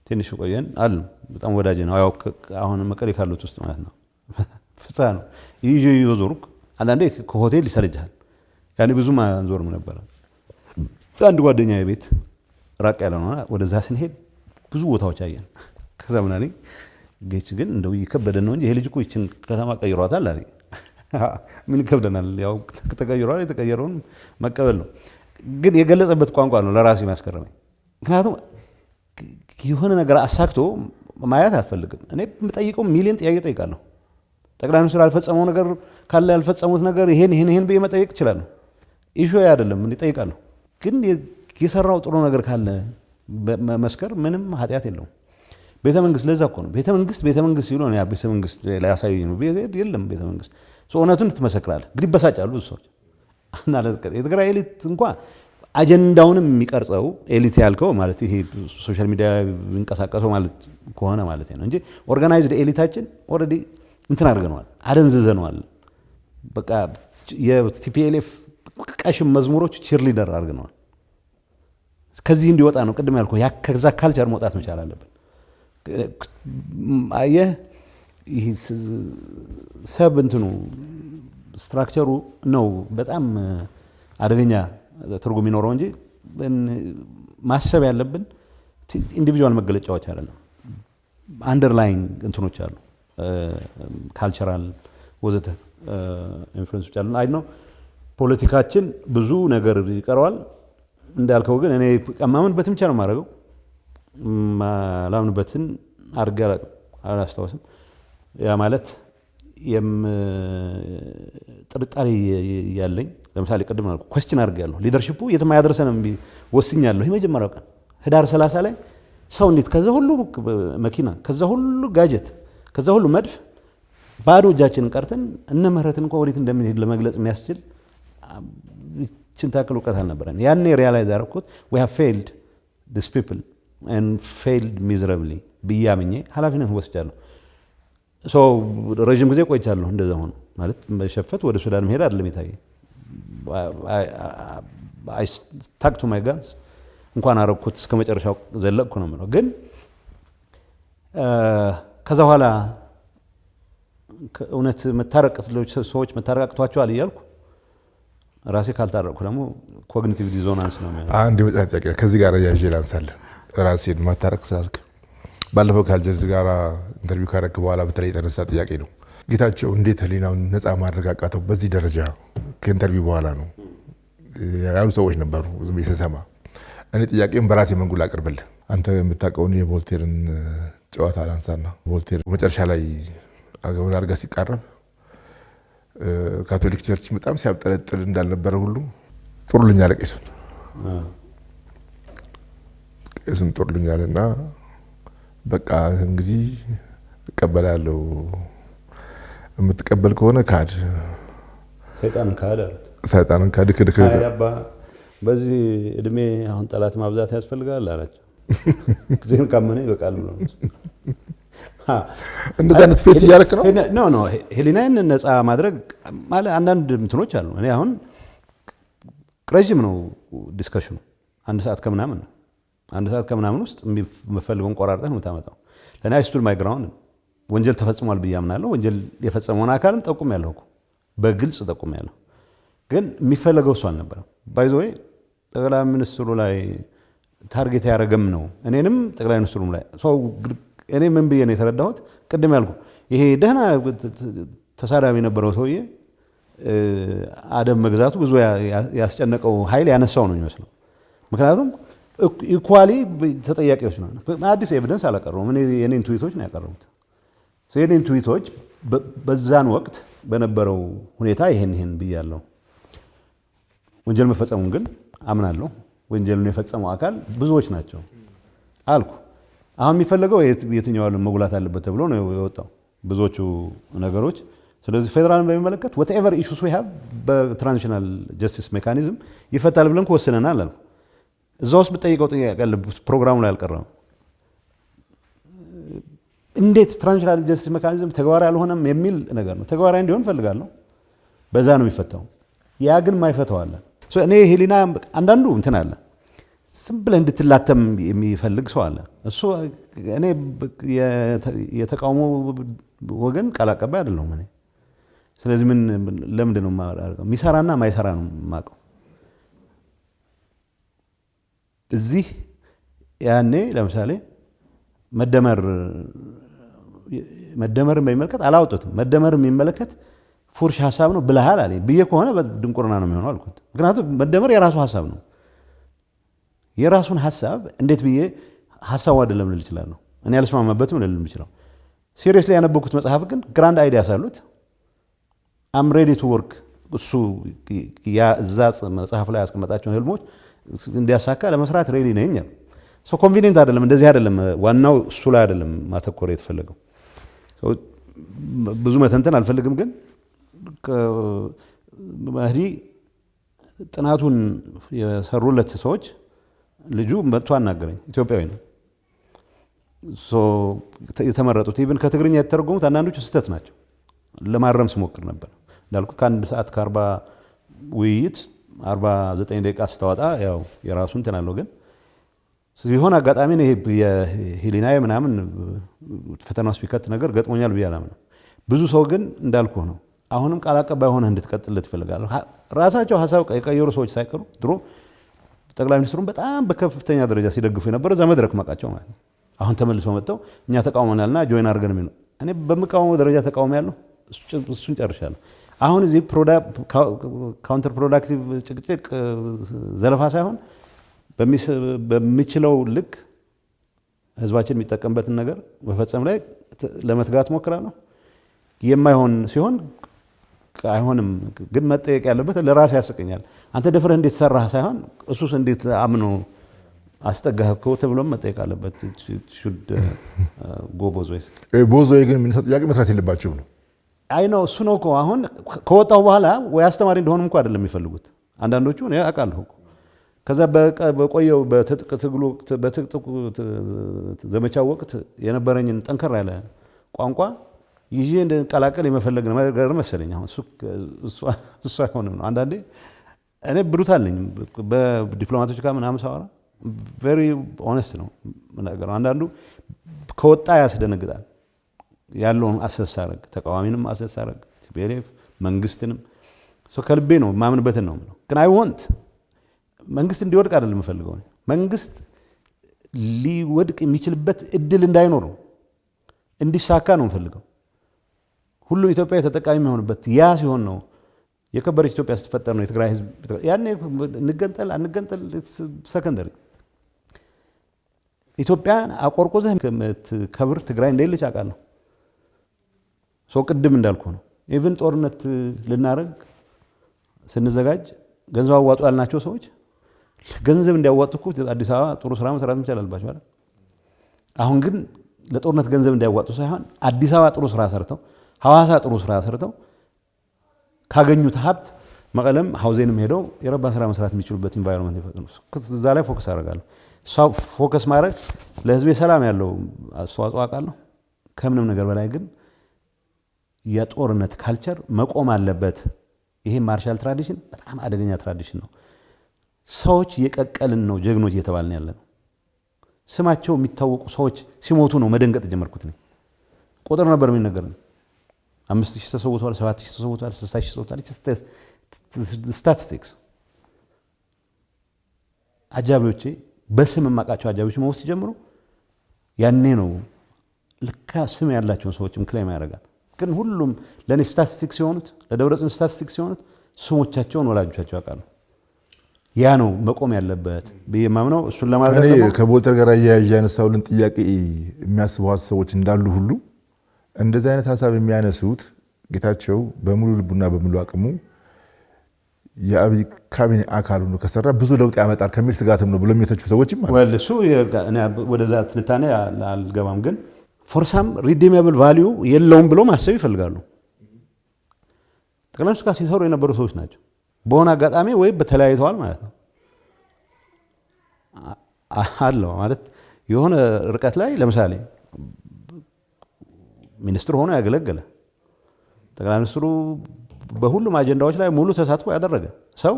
ትንሽ ቆየን አሉ። በጣም ወዳጅ ነው። አሁን መቀሌ ካሉት ውስጥ ማለት ነው። ፍስሐ ነው ይዤ ዞርኩ። አንዳንዴ ከሆቴል ይሰለጃል። ያኔ ብዙም አንዞርም ነበር። አንድ ጓደኛዬ ቤት ራቅ ያለ ነው። ወደዛ ስንሄድ ብዙ ቦታዎች አየን። ከዛ ምን አለኝ ጌች ግን እንደው ይከበደን ነው እንጂ ይሄ ልጅ እኮ ይችን ከተማ ቀይሯታል አለኝ። ምን ይከብደናል? ያው ተቀይሯል። የተቀየረውን መቀበል ነው። ግን የገለጸበት ቋንቋ ነው ለራሴ የሚያስገርመኝ። ምክንያቱም የሆነ ነገር አሳክቶ ማየት አልፈልግም። እኔ የምጠይቀው ሚሊዮን ጥያቄ ጠይቃለሁ። ጠቅላይ ሚኒስትሩ ያልፈጸመው ነገር ካለ ያልፈጸሙት ነገር ይሄን ብዬ መጠየቅ እችላለሁ። ኢሹ አይደለም እንዴ ጠይቃለሁ። ግን የሰራው ጥሩ ነገር ካለ መስከር ምንም ኃጢአት የለውም። ቤተ መንግስት ለዛ እኮ ነው ቤተ መንግስት ሲሉ ነው ቤተ መንግስት ላይ ያሳዩኝ ነው የለም ቤተ መንግስት እውነቱን ትመሰክራለህ። እንግዲህ በሳጫሉ ሰዎች እና የትግራይ ኤሊት እንኳን አጀንዳውንም የሚቀርጸው ኤሊት ያልከው ማለት ይሄ ሶሻል ሚዲያ የሚንቀሳቀሰው ማለት ከሆነ ማለት ነው እንጂ ኦርጋናይዝድ ኤሊታችን ኦልሬዲ እንትን አድርገነዋል፣ አደንዝዘነዋል። በቃ የቲፒኤልኤፍ ቀሽም መዝሙሮች ቺርሊደር አድርገነዋል። ከዚህ እንዲወጣ ነው ቅድም ያልከው ከዛ ካልቸር መውጣት መቻል አለብን። አየህ ይሄ ሰብ እንትኑ ስትራክቸሩ ነው በጣም አደገኛ ትርጉም ይኖረው እንጂ ማሰብ ያለብን ኢንዲቪጁዋል መገለጫዎች አይደለም። አንደርላይንግ እንትኖች አሉ፣ ካልቸራል ወዘተ ኢንፍሉዌንሶች አሉ። አይ ነው ፖለቲካችን ብዙ ነገር ይቀረዋል እንዳልከው። ግን እኔ ማመንበትን ብቻ ነው የማደርገው። ማላምንበትን አድርጌ አላስታውስም። ያ ማለት ጥርጣሬ ያለኝ ለምሳሌ ቅድም አልኩ ኮስችን አድርጌያለሁ። ሊደርሺፑ የትም አያደርሰንም ወስኛለሁ። የመጀመሪያው ቀን ህዳር 30 ላይ ሰው እንዴት ከዛ ሁሉ መኪና ከዛ ሁሉ ጋጀት ከዛ ሁሉ መድፍ ባዶ እጃችንን ቀርተን እነ ምህረትን እንኳን ወዴት እንደምንሄድ ለመግለጽ የሚያስችል ታክል እውቀት አልነበረን። ያኔ ሪያላይዝ አደረኩት we have failed these people and failed miserably ብዬ አምኜ ኃላፊነት ወስጃለሁ። ረዥም ጊዜ ቆይቻለሁ እንደዛ ሆኖ ማለት በሸፈት ወደ ሱዳን መሄድ አይደለም የታየኝ። I stuck to my guns እንኳን አረኩት እስከ መጨረሻው ዘለቅኩ ነው የምለው። ግን ከዛ በኋላ እውነት መታረቅ ሰዎች መታረቅ አቅቷቸዋል እያልኩ ራሴ ካልታረቅኩ ደግሞ ኮግኒቲቭ ዲዞናንስ ነው የሚሆነው። አንድ የመጨረሻ ጥያቄ ከዚህ ጋር ያይዤ ላንሳለህ። ራሴን ማታረቅ ስላልክ ባለፈው ከአልጀዚራ ጋር ኢንተርቪው ካረክ በኋላ በተለይ የተነሳ ጥያቄ ነው። ጌታቸው እንዴት ህሊናውን ነፃ ማድረግ አቃተው በዚህ ደረጃ? ከኢንተርቪው በኋላ ነው ያሉ ሰዎች ነበሩ ዝም ብዬ ስሰማ። እኔ ጥያቄውን በራሴ መንጉል አቅርብልህ። አንተ የምታውቀውን የቮልቴርን ጨዋታ ላንሳና ቮልቴር መጨረሻ ላይ አገውን አድርጋ ሲቃረብ ካቶሊክ ቸርች በጣም ሲያብጠለጥል እንዳልነበረ ሁሉ ጥሩልኝ አለ ቄሱን ጥሩልኝ አለና በቃ እንግዲህ እቀበላለሁ፣ የምትቀበል ከሆነ ካድ ሰይጣንን ካድ አሉት። ሰይጣንን ካድ ክድክ አያባ በዚህ እድሜ አሁን ጠላት ማብዛት ያስፈልጋል አላቸው። ጊዜን ካመነ ይበቃል ብሎ እንደዛ አይነት ፌስ እያደረክ ነው። ኖ ሄሊናን ነፃ ማድረግ ማለት አንዳንድ እንትኖች አሉ። እኔ አሁን ረዥም ነው ዲስከሽኑ፣ 1 ሰዓት ከምናምን ነው። 1 ሰዓት ከምናምን ውስጥ የምፈልገውን ቆራርጠህ ነው የምታመጣው። ለእኔ አይስቱል ማይ ግራውንድ ወንጀል ተፈጽሟል ብዬ አምናለሁ። ወንጀል የፈጸመውን አካልም ጠቁሜያለሁ እኮ በግልጽ ጠቁሜያለሁ። ግን የሚፈለገው እሱ አልነበረም። ባይ ዘ ዌይ ጠቅላይ ሚኒስትሩ ላይ ታርጌት ያደረገም ነው፣ እኔንም ጠቅላይ ሚኒስትሩም ላይ። እኔ ምን ብዬ ነው የተረዳሁት? ቅድም ያልኩ ይሄ ደህና ተሳዳቢ የነበረው ሰውዬ አደም መግዛቱ ብዙ ያስጨነቀው ኃይል ያነሳው ነው የሚመስለው። ምክንያቱም ኢኳሊ ተጠያቂዎች ነው። አዲስ ኤቪደንስ አላቀረቡም። የኔን ትዊቶች ነው ያቀረቡት። የኔን ትዊቶች በዛን ወቅት በነበረው ሁኔታ ይሄን ብያለሁ። ወንጀል መፈጸሙን ግን አምናለሁ። ወንጀሉን የፈጸመው አካል ብዙዎች ናቸው አልኩ። አሁን የሚፈለገው የትኛው ዓለም መጉላት አለበት ተብሎ ነው የወጣው ብዙዎቹ ነገሮች። ስለዚህ ፌደራልን በሚመለከት whatever issues we have በትራንዚሽናል ጀስቲስ ሜካኒዝም ይፈታል ብለን ወስነናል አልኩ። እዛ ውስጥ ብጠይቀው ጥያቄ አለ፣ ፕሮግራሙ ላይ አልቀረም። እንዴት ትራንዚሽናል ጀስቲስ ሜካኒዝም ተግባራዊ አልሆነም የሚል ነገር ነው። ተግባራዊ እንዲሆን ፈልጋለሁ፣ በዛ ነው የሚፈታው። ያ ግን ማይፈታው አለ። እኔ ሄሊና አንዳንዱ እንትን አለ ዝም ብለህ እንድትላተም የሚፈልግ ሰው አለ። እሱ እኔ የተቃውሞ ወገን ቃል አቀባይ አይደለሁም እኔ። ስለዚህ ለምንድን ነው የሚሰራና ማይሰራ ነው የማውቀው። እዚህ ያኔ ለምሳሌ መደመርን በሚመለከት አላወጡትም። መደመር የሚመለከት ፉርሽ ሀሳብ ነው ብለሃል አለኝ ብዬ ከሆነ ድንቁርና ነው የሚሆነው አልኩት። ምክንያቱም መደመር የራሱ ሀሳብ ነው። የራሱን ሀሳብ እንዴት ብዬ ሀሳቡ አይደለም ልል እችላለሁ? እኔ ያልስማማበትም ልል የምችለው። ሲሪየስሊ ያነበብኩት መጽሐፍ ግን ግራንድ አይዲያስ አሉት። አም ሬዲ ቱ ወርክ። እሱ እዛ መጽሐፍ ላይ ያስቀመጣቸውን ህልሞች እንዲያሳካ ለመስራት ሬዲ ነኝ። ሰው ኮንቪኒየንት አይደለም፣ እንደዚህ አይደለም። ዋናው እሱ ላይ አይደለም ማተኮር የተፈለገው። ብዙ መተንተን አልፈልግም። ግን መህዲ ጥናቱን የሰሩለት ሰዎች ልጁ መጥቶ አናገረኝ። ኢትዮጵያዊ ነው። የተመረጡት ኢቭን ከትግርኛ የተተረጎሙት አንዳንዶቹ ስህተት ናቸው። ለማረም ስሞክር ነበር። እንዳልኩ ከ1 ሰዓት ከ40 ውይይት 49 ደቂቃ ስታወጣ ያው የራሱ እንትን አለው። ግን ሲሆን አጋጣሚ ነው ይሄ የሄሊናዬ ምናምን ፈተና ውስጥ ቢከት ነገር ገጥሞኛል ብዬ አላምንም። ብዙ ሰው ግን እንዳልኩ ነው አሁንም ቃል አቀባይ ሆነህ እንድትቀጥልለት ይፈልጋሉ። ራሳቸው ሀሳብ የቀየሩ ሰዎች ሳይቀሩ ድሮ ጠቅላይ ሚኒስትሩን በጣም በከፍተኛ ደረጃ ሲደግፉ የነበረ እዛ መድረክ ማቃቸው ማለት ነው። አሁን ተመልሰው መጥተው እኛ ተቃውመናልና ጆይን አድርገን የሚለው እኔ በምቃወመው ደረጃ ተቃውሞ ያለው እሱን ጨርሻለሁ። አሁን እዚህ ካውንተር ፕሮዳክቲቭ ጭቅጭቅ ዘለፋ ሳይሆን በሚችለው ልክ ህዝባችን የሚጠቀምበትን ነገር መፈጸም ላይ ለመትጋት ሞክራለሁ። የማይሆን ሲሆን አይሆንም፣ ግን መጠየቅ ያለበት ለራስ ያስቀኛል። አንተ ደፍረህ እንዴት ሰራህ ሳይሆን እሱስ እንዴት አምኖ አስጠጋህከው ተብሎም መጠየቅ አለበት። ሹድ ጎ ቦዝ ዌይስ። ቦዝ ዌይ ግን የሚነሳው ጥያቄ መስራት የለባቸው ነው። አይ ነው እሱ ነው እኮ አሁን ከወጣሁ በኋላ ወይ አስተማሪ እንደሆንም እኮ አይደለም የሚፈልጉት አንዳንዶቹ። እኔ አውቃለሁ እኮ ከዛ በቆየው በትጥቅ ዘመቻው ወቅት የነበረኝን ጠንከር ያለ ቋንቋ ይዤ እንድንቀላቀል የመፈለግ ነገር መሰለኝ። አሁን እሱ አይሆንም ነው። አንዳንዴ እኔ ብሩታል ነኝ በዲፕሎማቶች ጋር ምናምን ሳወራ ቬሪ ኦነስት ነው ነገሩ። አንዳንዱ ከወጣ ያስደነግጣል። ያለውን አሰሳረግ ተቃዋሚንም አሰሳረግ ቲፒኤልኤፍ መንግስትንም ከልቤ ነው ማምንበትን ነው የምለው። ግን አይ ወንት መንግስት እንዲወድቅ አይደለም የምፈልገው። መንግስት ሊወድቅ የሚችልበት እድል እንዳይኖር ነው፣ እንዲሳካ ነው የምፈልገው። ሁሉም ኢትዮጵያ ተጠቃሚ የሚሆንበት ያ ሲሆን ነው የከበረች ኢትዮጵያ ስትፈጠር ነው የትግራይ ህዝብ ያኔ እንገንጠል አንገንጠል ሰከንደሪ ኢትዮጵያን አቆርቆዘህ ከብር ትግራይ እንደሌለች አውቃለሁ። ሰው ቅድም እንዳልኩ ነው። ኢቭን ጦርነት ልናደርግ ስንዘጋጅ ገንዘብ አዋጡ ያልናቸው ሰዎች ገንዘብ እንዲያዋጡ እኮ አዲስ አበባ ጥሩ ስራ መስራት መቻል አለባቸው አይደል? አሁን ግን ለጦርነት ገንዘብ እንዲያዋጡ ሳይሆን አዲስ አበባ ጥሩ ስራ ሰርተው ሐዋሳ ጥሩ ስራ ሰርተው ካገኙት ሀብት መቀለም ሀውዜንም ሄደው የረባ ስራ መስራት የሚችሉበት ኢንቫይሮንመንት ይፈጥሩ። እዛ ላይ ፎከስ አደርጋለሁ። ፎከስ ማድረግ ለህዝቤ ሰላም ያለው አስተዋጽኦ አውቃለሁ። ከምንም ነገር በላይ ግን የጦርነት ካልቸር መቆም አለበት። ይሄ ማርሻል ትራዲሽን በጣም አደገኛ ትራዲሽን ነው። ሰዎች የቀቀልን ነው ጀግኖች እየተባልን ያለ ነው። ስማቸው የሚታወቁ ሰዎች ሲሞቱ ነው መደንገጥ ጀመርኩት። ቁጥር ነበር የሚነገረን 5000 ተሰውተዋል፣ 7000 ተሰውተዋል፣ 6000 ተሰውተዋል። ስታቲስቲክስ አጃቢዎቼ በስም የማውቃቸው አጃቢዎች መውሰድ ሲጀምሩ ያኔ ነው ልካ ስም ያላቸውን ሰዎችም ክሌም ያደርጋል። ግን ሁሉም ለእኔ ስታቲስቲክስ የሆኑት ለደብረጽዮን ስታቲስቲክስ የሆኑት ስሞቻቸውን ወላጆቻቸው ያውቃሉ። ያ ነው መቆም ያለበት ብዬ የማምነው። እሱን ለማድረግ እኔ ከቦልተር ጋር አያይዤ ያነሳሁልን ጥያቄ የሚያስቡት ሰዎች እንዳሉ ሁሉ እንደዚህ አይነት ሀሳብ የሚያነሱት ጌታቸው በሙሉ ልቡና በሙሉ አቅሙ የአብይ ካቢኔ አካል ሆኖ ከሰራ ብዙ ለውጥ ያመጣል ከሚል ስጋትም ነው ብሎ የሚተቹ ሰዎችም አሉ። ወል እሱ ወደዛ ትንታኔ አልገባም። ግን ፎርሳም ሪዲሜብል ቫልዩ የለውም ብሎ ማሰብ ይፈልጋሉ። ጠቅላይ ሚኒስትሩ ጋር ሲሰሩ የነበሩ ሰዎች ናቸው። በሆነ አጋጣሚ ወይ በተለያይተዋል ማለት ነው አለው ማለት የሆነ ርቀት ላይ ለምሳሌ ሚኒስትር ሆኖ ያገለገለ ጠቅላይ ሚኒስትሩ በሁሉም አጀንዳዎች ላይ ሙሉ ተሳትፎ ያደረገ ሰው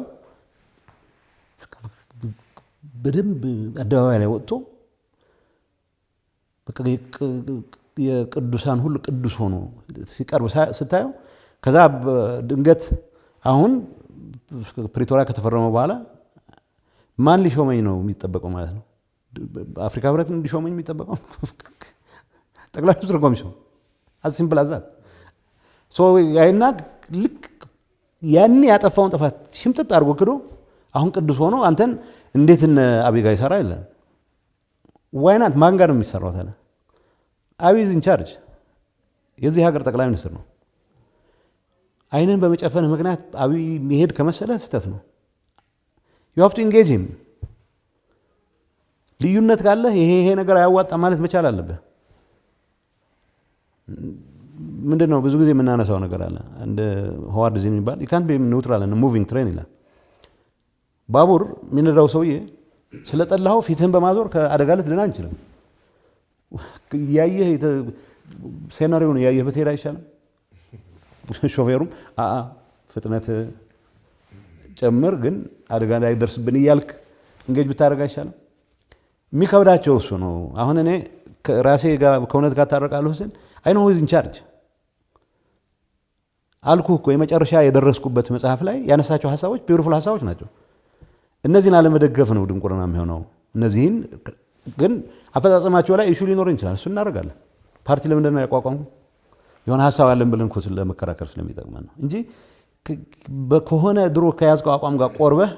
በደንብ አደባባይ ላይ ወጥቶ የቅዱሳን ሁሉ ቅዱስ ሆኖ ሲቀርብ ስታየው ከዛ ድንገት አሁን ፕሪቶሪያ ከተፈረመ በኋላ ማን ሊሾመኝ ነው የሚጠበቀው ማለት ነው? አፍሪካ ህብረትን እንዲሾመኝ የሚጠበቀው ጠቅላይ ሚኒስትር ኮሚሽን አሲምፕል አዛት ያይና ልክ ያኔ ያጠፋውን ጥፋት ሽምጥጥ አድርጎ ክዶ አሁን ቅዱስ ሆኖ አንተን እንዴት እነ አብይ ጋር ይሰራ ይላል። ዋይናት ማን ጋር ነው የሚሰራው ታዲያ? አብይ ኢዝ ኢን ቻርጅ የዚህ ሀገር ጠቅላይ ሚኒስትር ነው። አይንን በመጨፈን ምክንያት አብይ መሄድ ከመሰለ ስህተት ነው። you have to engage him። ልዩነት ካለ ይሄ ነገር አያዋጣ ማለት መቻል አለበት። ምንድነው ብዙ ጊዜ የምናነሳው ነገር አለ እንደ ሆዋርድ ዚን የሚባል you can't be neutral and moving train ይላል። ባቡር የሚነዳው ሰውዬ ስለጠላው ፊትህን በማዞር ከአደጋ ልትድን አንችልም። ያየህ ሴናሪዮን ያየህ በትሄድ አይሻልም? ሾፌሩም ፍጥነት ጨምር ግን አደጋ ላይ ደርስብን እያልክ እንጌጅ ብታደርግ አይሻልም? የሚከብዳቸው እሱ ነው። አሁን እኔ ራሴ ጋር ከእውነት ጋር ታረቃለሁ ስል አይ ኖ ኢዝ ኢን ቻርጅ አልኩህ እኮ የመጨረሻ የደረስኩበት መጽሐፍ ላይ ያነሳቸው ሀሳቦች ቢዩቲፉል ሀሳቦች ናቸው። እነዚህን አለመደገፍ ነው ድንቁርና የሚሆነው። እነዚህን ግን አፈጻጸማቸው ላይ ኢሹ ሊኖር ይችላል። እሱ እናደርጋለን። ፓርቲ ለምንድን ነው ያቋቋሙ? የሆነ ሀሳብ አለን ብለን እኮ ለመከራከር ስለሚጠቅመን ነው እንጂ ከሆነ ድሮ ከያዝከው አቋም ጋር ቆርበህ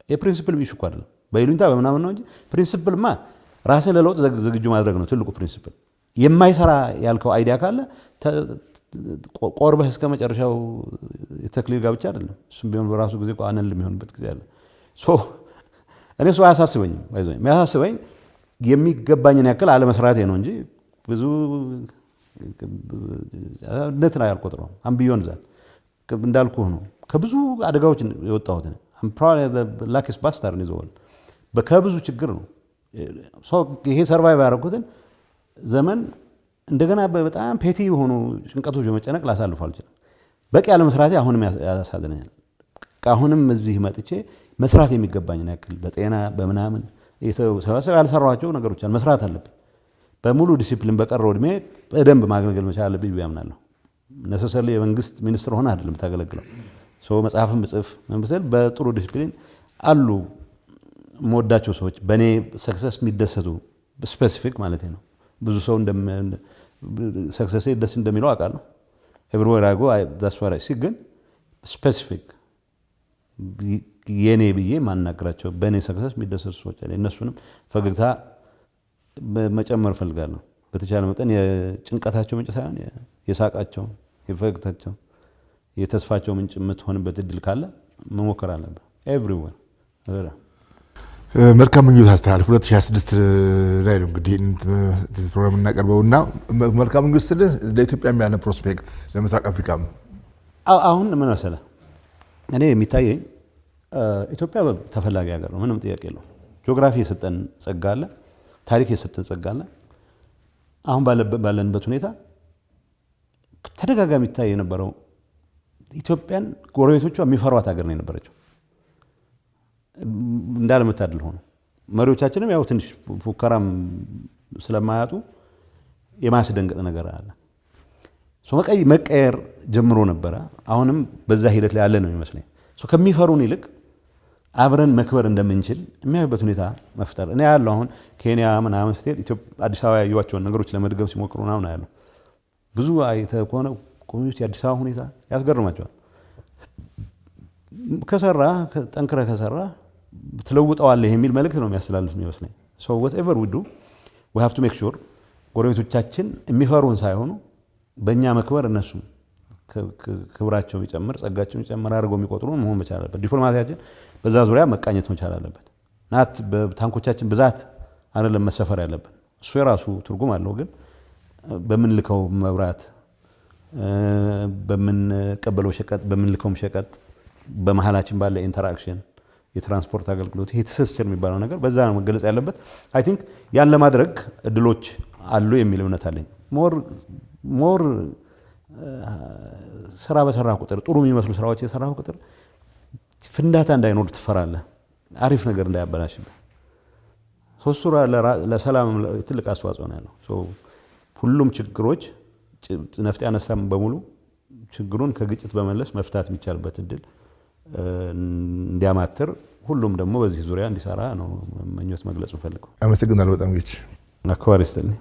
የፕሪንሲፕል ኢሹ እኮ አይደለም። በይሉኝታ በምናምን ነው እንጂ ፕሪንሲፕልማ ራስን ለለውጥ ዝግጁ ማድረግ ነው ትልቁ ፕሪንሲፕል። የማይሰራ ያልከው አይዲያ ካለ ቆርበህ እስከ መጨረሻው የተክሊል ጋብቻ አይደለም። እሱም ቢሆን በራሱ ጊዜ አነል የሚሆንበት ጊዜ አለ። እኔ እሱ አያሳስበኝም። የሚያሳስበኝ የሚገባኝን ያክል አለመስራቴ ነው እንጂ ብዙ እንትን ላይ አልቆጥረውም። አምቢዮን ዛት እንዳልኩህ ነው። ከብዙ አደጋዎች የወጣሁት ላኪስ ባስታር ይዘዋል። ከብዙ ችግር ነው ይሄ ሰርቫይቭ ያደረኩትን ዘመን እንደገና በጣም ፔቲ የሆኑ ጭንቀቶች በመጨነቅ ላሳልፉ አልችልም። በቂ ያለመስራቴ አሁንም ያሳዝነኛል። አሁንም እዚህ መጥቼ መስራት የሚገባኝን ያክል በጤና በምናምን ያልሰራኋቸው ነገሮች መስራት አለብኝ። በሙሉ ዲሲፕሊን በቀረው እድሜ በደንብ ማገልገል መቻል አለብኝ ብዬ አምናለሁ። ነሰሰሪ የመንግስት ሚኒስትር ሆነ አይደለም ታገለግለው መጽሐፍን ብጽፍ መንበሰል በጥሩ ዲሲፕሊን አሉ የምወዳቸው ሰዎች በእኔ ሰክሰስ የሚደሰቱ ስፔሲፊክ ማለት ነው። ብዙ ሰው ሰክሰሴ ደስ እንደሚለው አውቃለሁ። ኤቭሪዌር አይ ጎ ዳትስ ዋት አይ ሲ። ግን ስፔሲፊክ የኔ ብዬ ማናገራቸው በእኔ ሰክሰስ የሚደሰቱ ሰዎች አለ። እነሱንም ፈገግታ መጨመር እፈልጋለሁ። በተቻለ መጠን የጭንቀታቸው ምንጭ ሳይሆን የሳቃቸው፣ የፈገግታቸው፣ የተስፋቸው ምንጭ የምትሆንበት እድል ካለ መሞከር አለብን። ኤቭሪዌር መልካም ምኞት አስተላልፍ። 2026 ላይ ነው እንግዲህ ፕሮግራም እናቀርበው እና መልካም ምኞት ስልህ ለኢትዮጵያም ያለ ፕሮስፔክት ለምስራቅ አፍሪካም አሁን ምን መሰለህ እኔ የሚታየኝ ኢትዮጵያ ተፈላጊ ሀገር ነው። ምንም ጥያቄ የለውም። ጂኦግራፊ የሰጠን ጸጋ አለ፣ ታሪክ የሰጠን ጸጋ አለ። አሁን ባለንበት ሁኔታ ተደጋጋሚ ይታይ የነበረው ኢትዮጵያን ጎረቤቶቿ የሚፈሯት ሀገር ነው የነበረችው። እንዳለመታደል ሆኖ መሪዎቻችንም ያው ትንሽ ፉከራም ስለማያጡ የማስደንገጥ ነገር አለ። መቀየር ጀምሮ ነበረ። አሁንም በዛ ሂደት ላይ ያለ ነው የሚመስለኝ። ከሚፈሩን ይልቅ አብረን መክበር እንደምንችል የሚያዩበት ሁኔታ መፍጠር። እኔ ያለው አሁን ኬንያ ምናምን ስትሄድ አዲስ አበባ ያዩዋቸውን ነገሮች ለመድገም ሲሞክሩ ምናምን ያለው ብዙ አይተህ ከሆነ ኮሚኒቲ አዲስ አበባ ሁኔታ ያስገርማቸዋል። ከሰራ ጠንክረህ ከሰራ ትለውጠዋለህ የሚል መልእክት ነው የሚያስተላልፍ የሚመስለኝ። whatever we do we have to make sure ጎረቤቶቻችን የሚፈሩን ሳይሆኑ በእኛ መክበር እነሱ ክብራቸው ይጨምር ጸጋቸው ይጨምር አድርገው የሚቆጥሩ መሆን መቻል አለበት። ዲፕሎማሲያችን በዛ ዙሪያ መቃኘት መቻል አለበት። ናት በታንኮቻችን ብዛት አይደለም መሰፈር ያለብን። እሱ የራሱ ትርጉም አለው። ግን በምንልከው መብራት፣ በምንቀበለው ሸቀጥ፣ በምንልከውም ሸቀጥ በመሃላችን ባለ ኢንተራክሽን የትራንስፖርት አገልግሎት ይሄ ትስስር የሚባለው ነገር በዛ ነው መገለጽ ያለበት። አይ ቲንክ ያን ለማድረግ እድሎች አሉ የሚል እምነት አለኝ። ሞር ስራ በሰራ ቁጥር ጥሩ የሚመስሉ ስራዎች የሰራው ቁጥር ፍንዳታ እንዳይኖር ትፈራለህ። አሪፍ ነገር እንዳያበላሽብህ። ሶስቱ ለሰላም ትልቅ አስተዋጽኦ ነው ያለው። ሁሉም ችግሮች ነፍጥ ያነሳም በሙሉ ችግሩን ከግጭት በመለስ መፍታት የሚቻልበት እድል እንዲያማትር ሁሉም ደግሞ በዚህ ዙሪያ እንዲሰራ ነው መኞት መግለጽ ፈልገው። አመሰግናለሁ በጣም ጌች። አክባሪ ይስጥልኝ።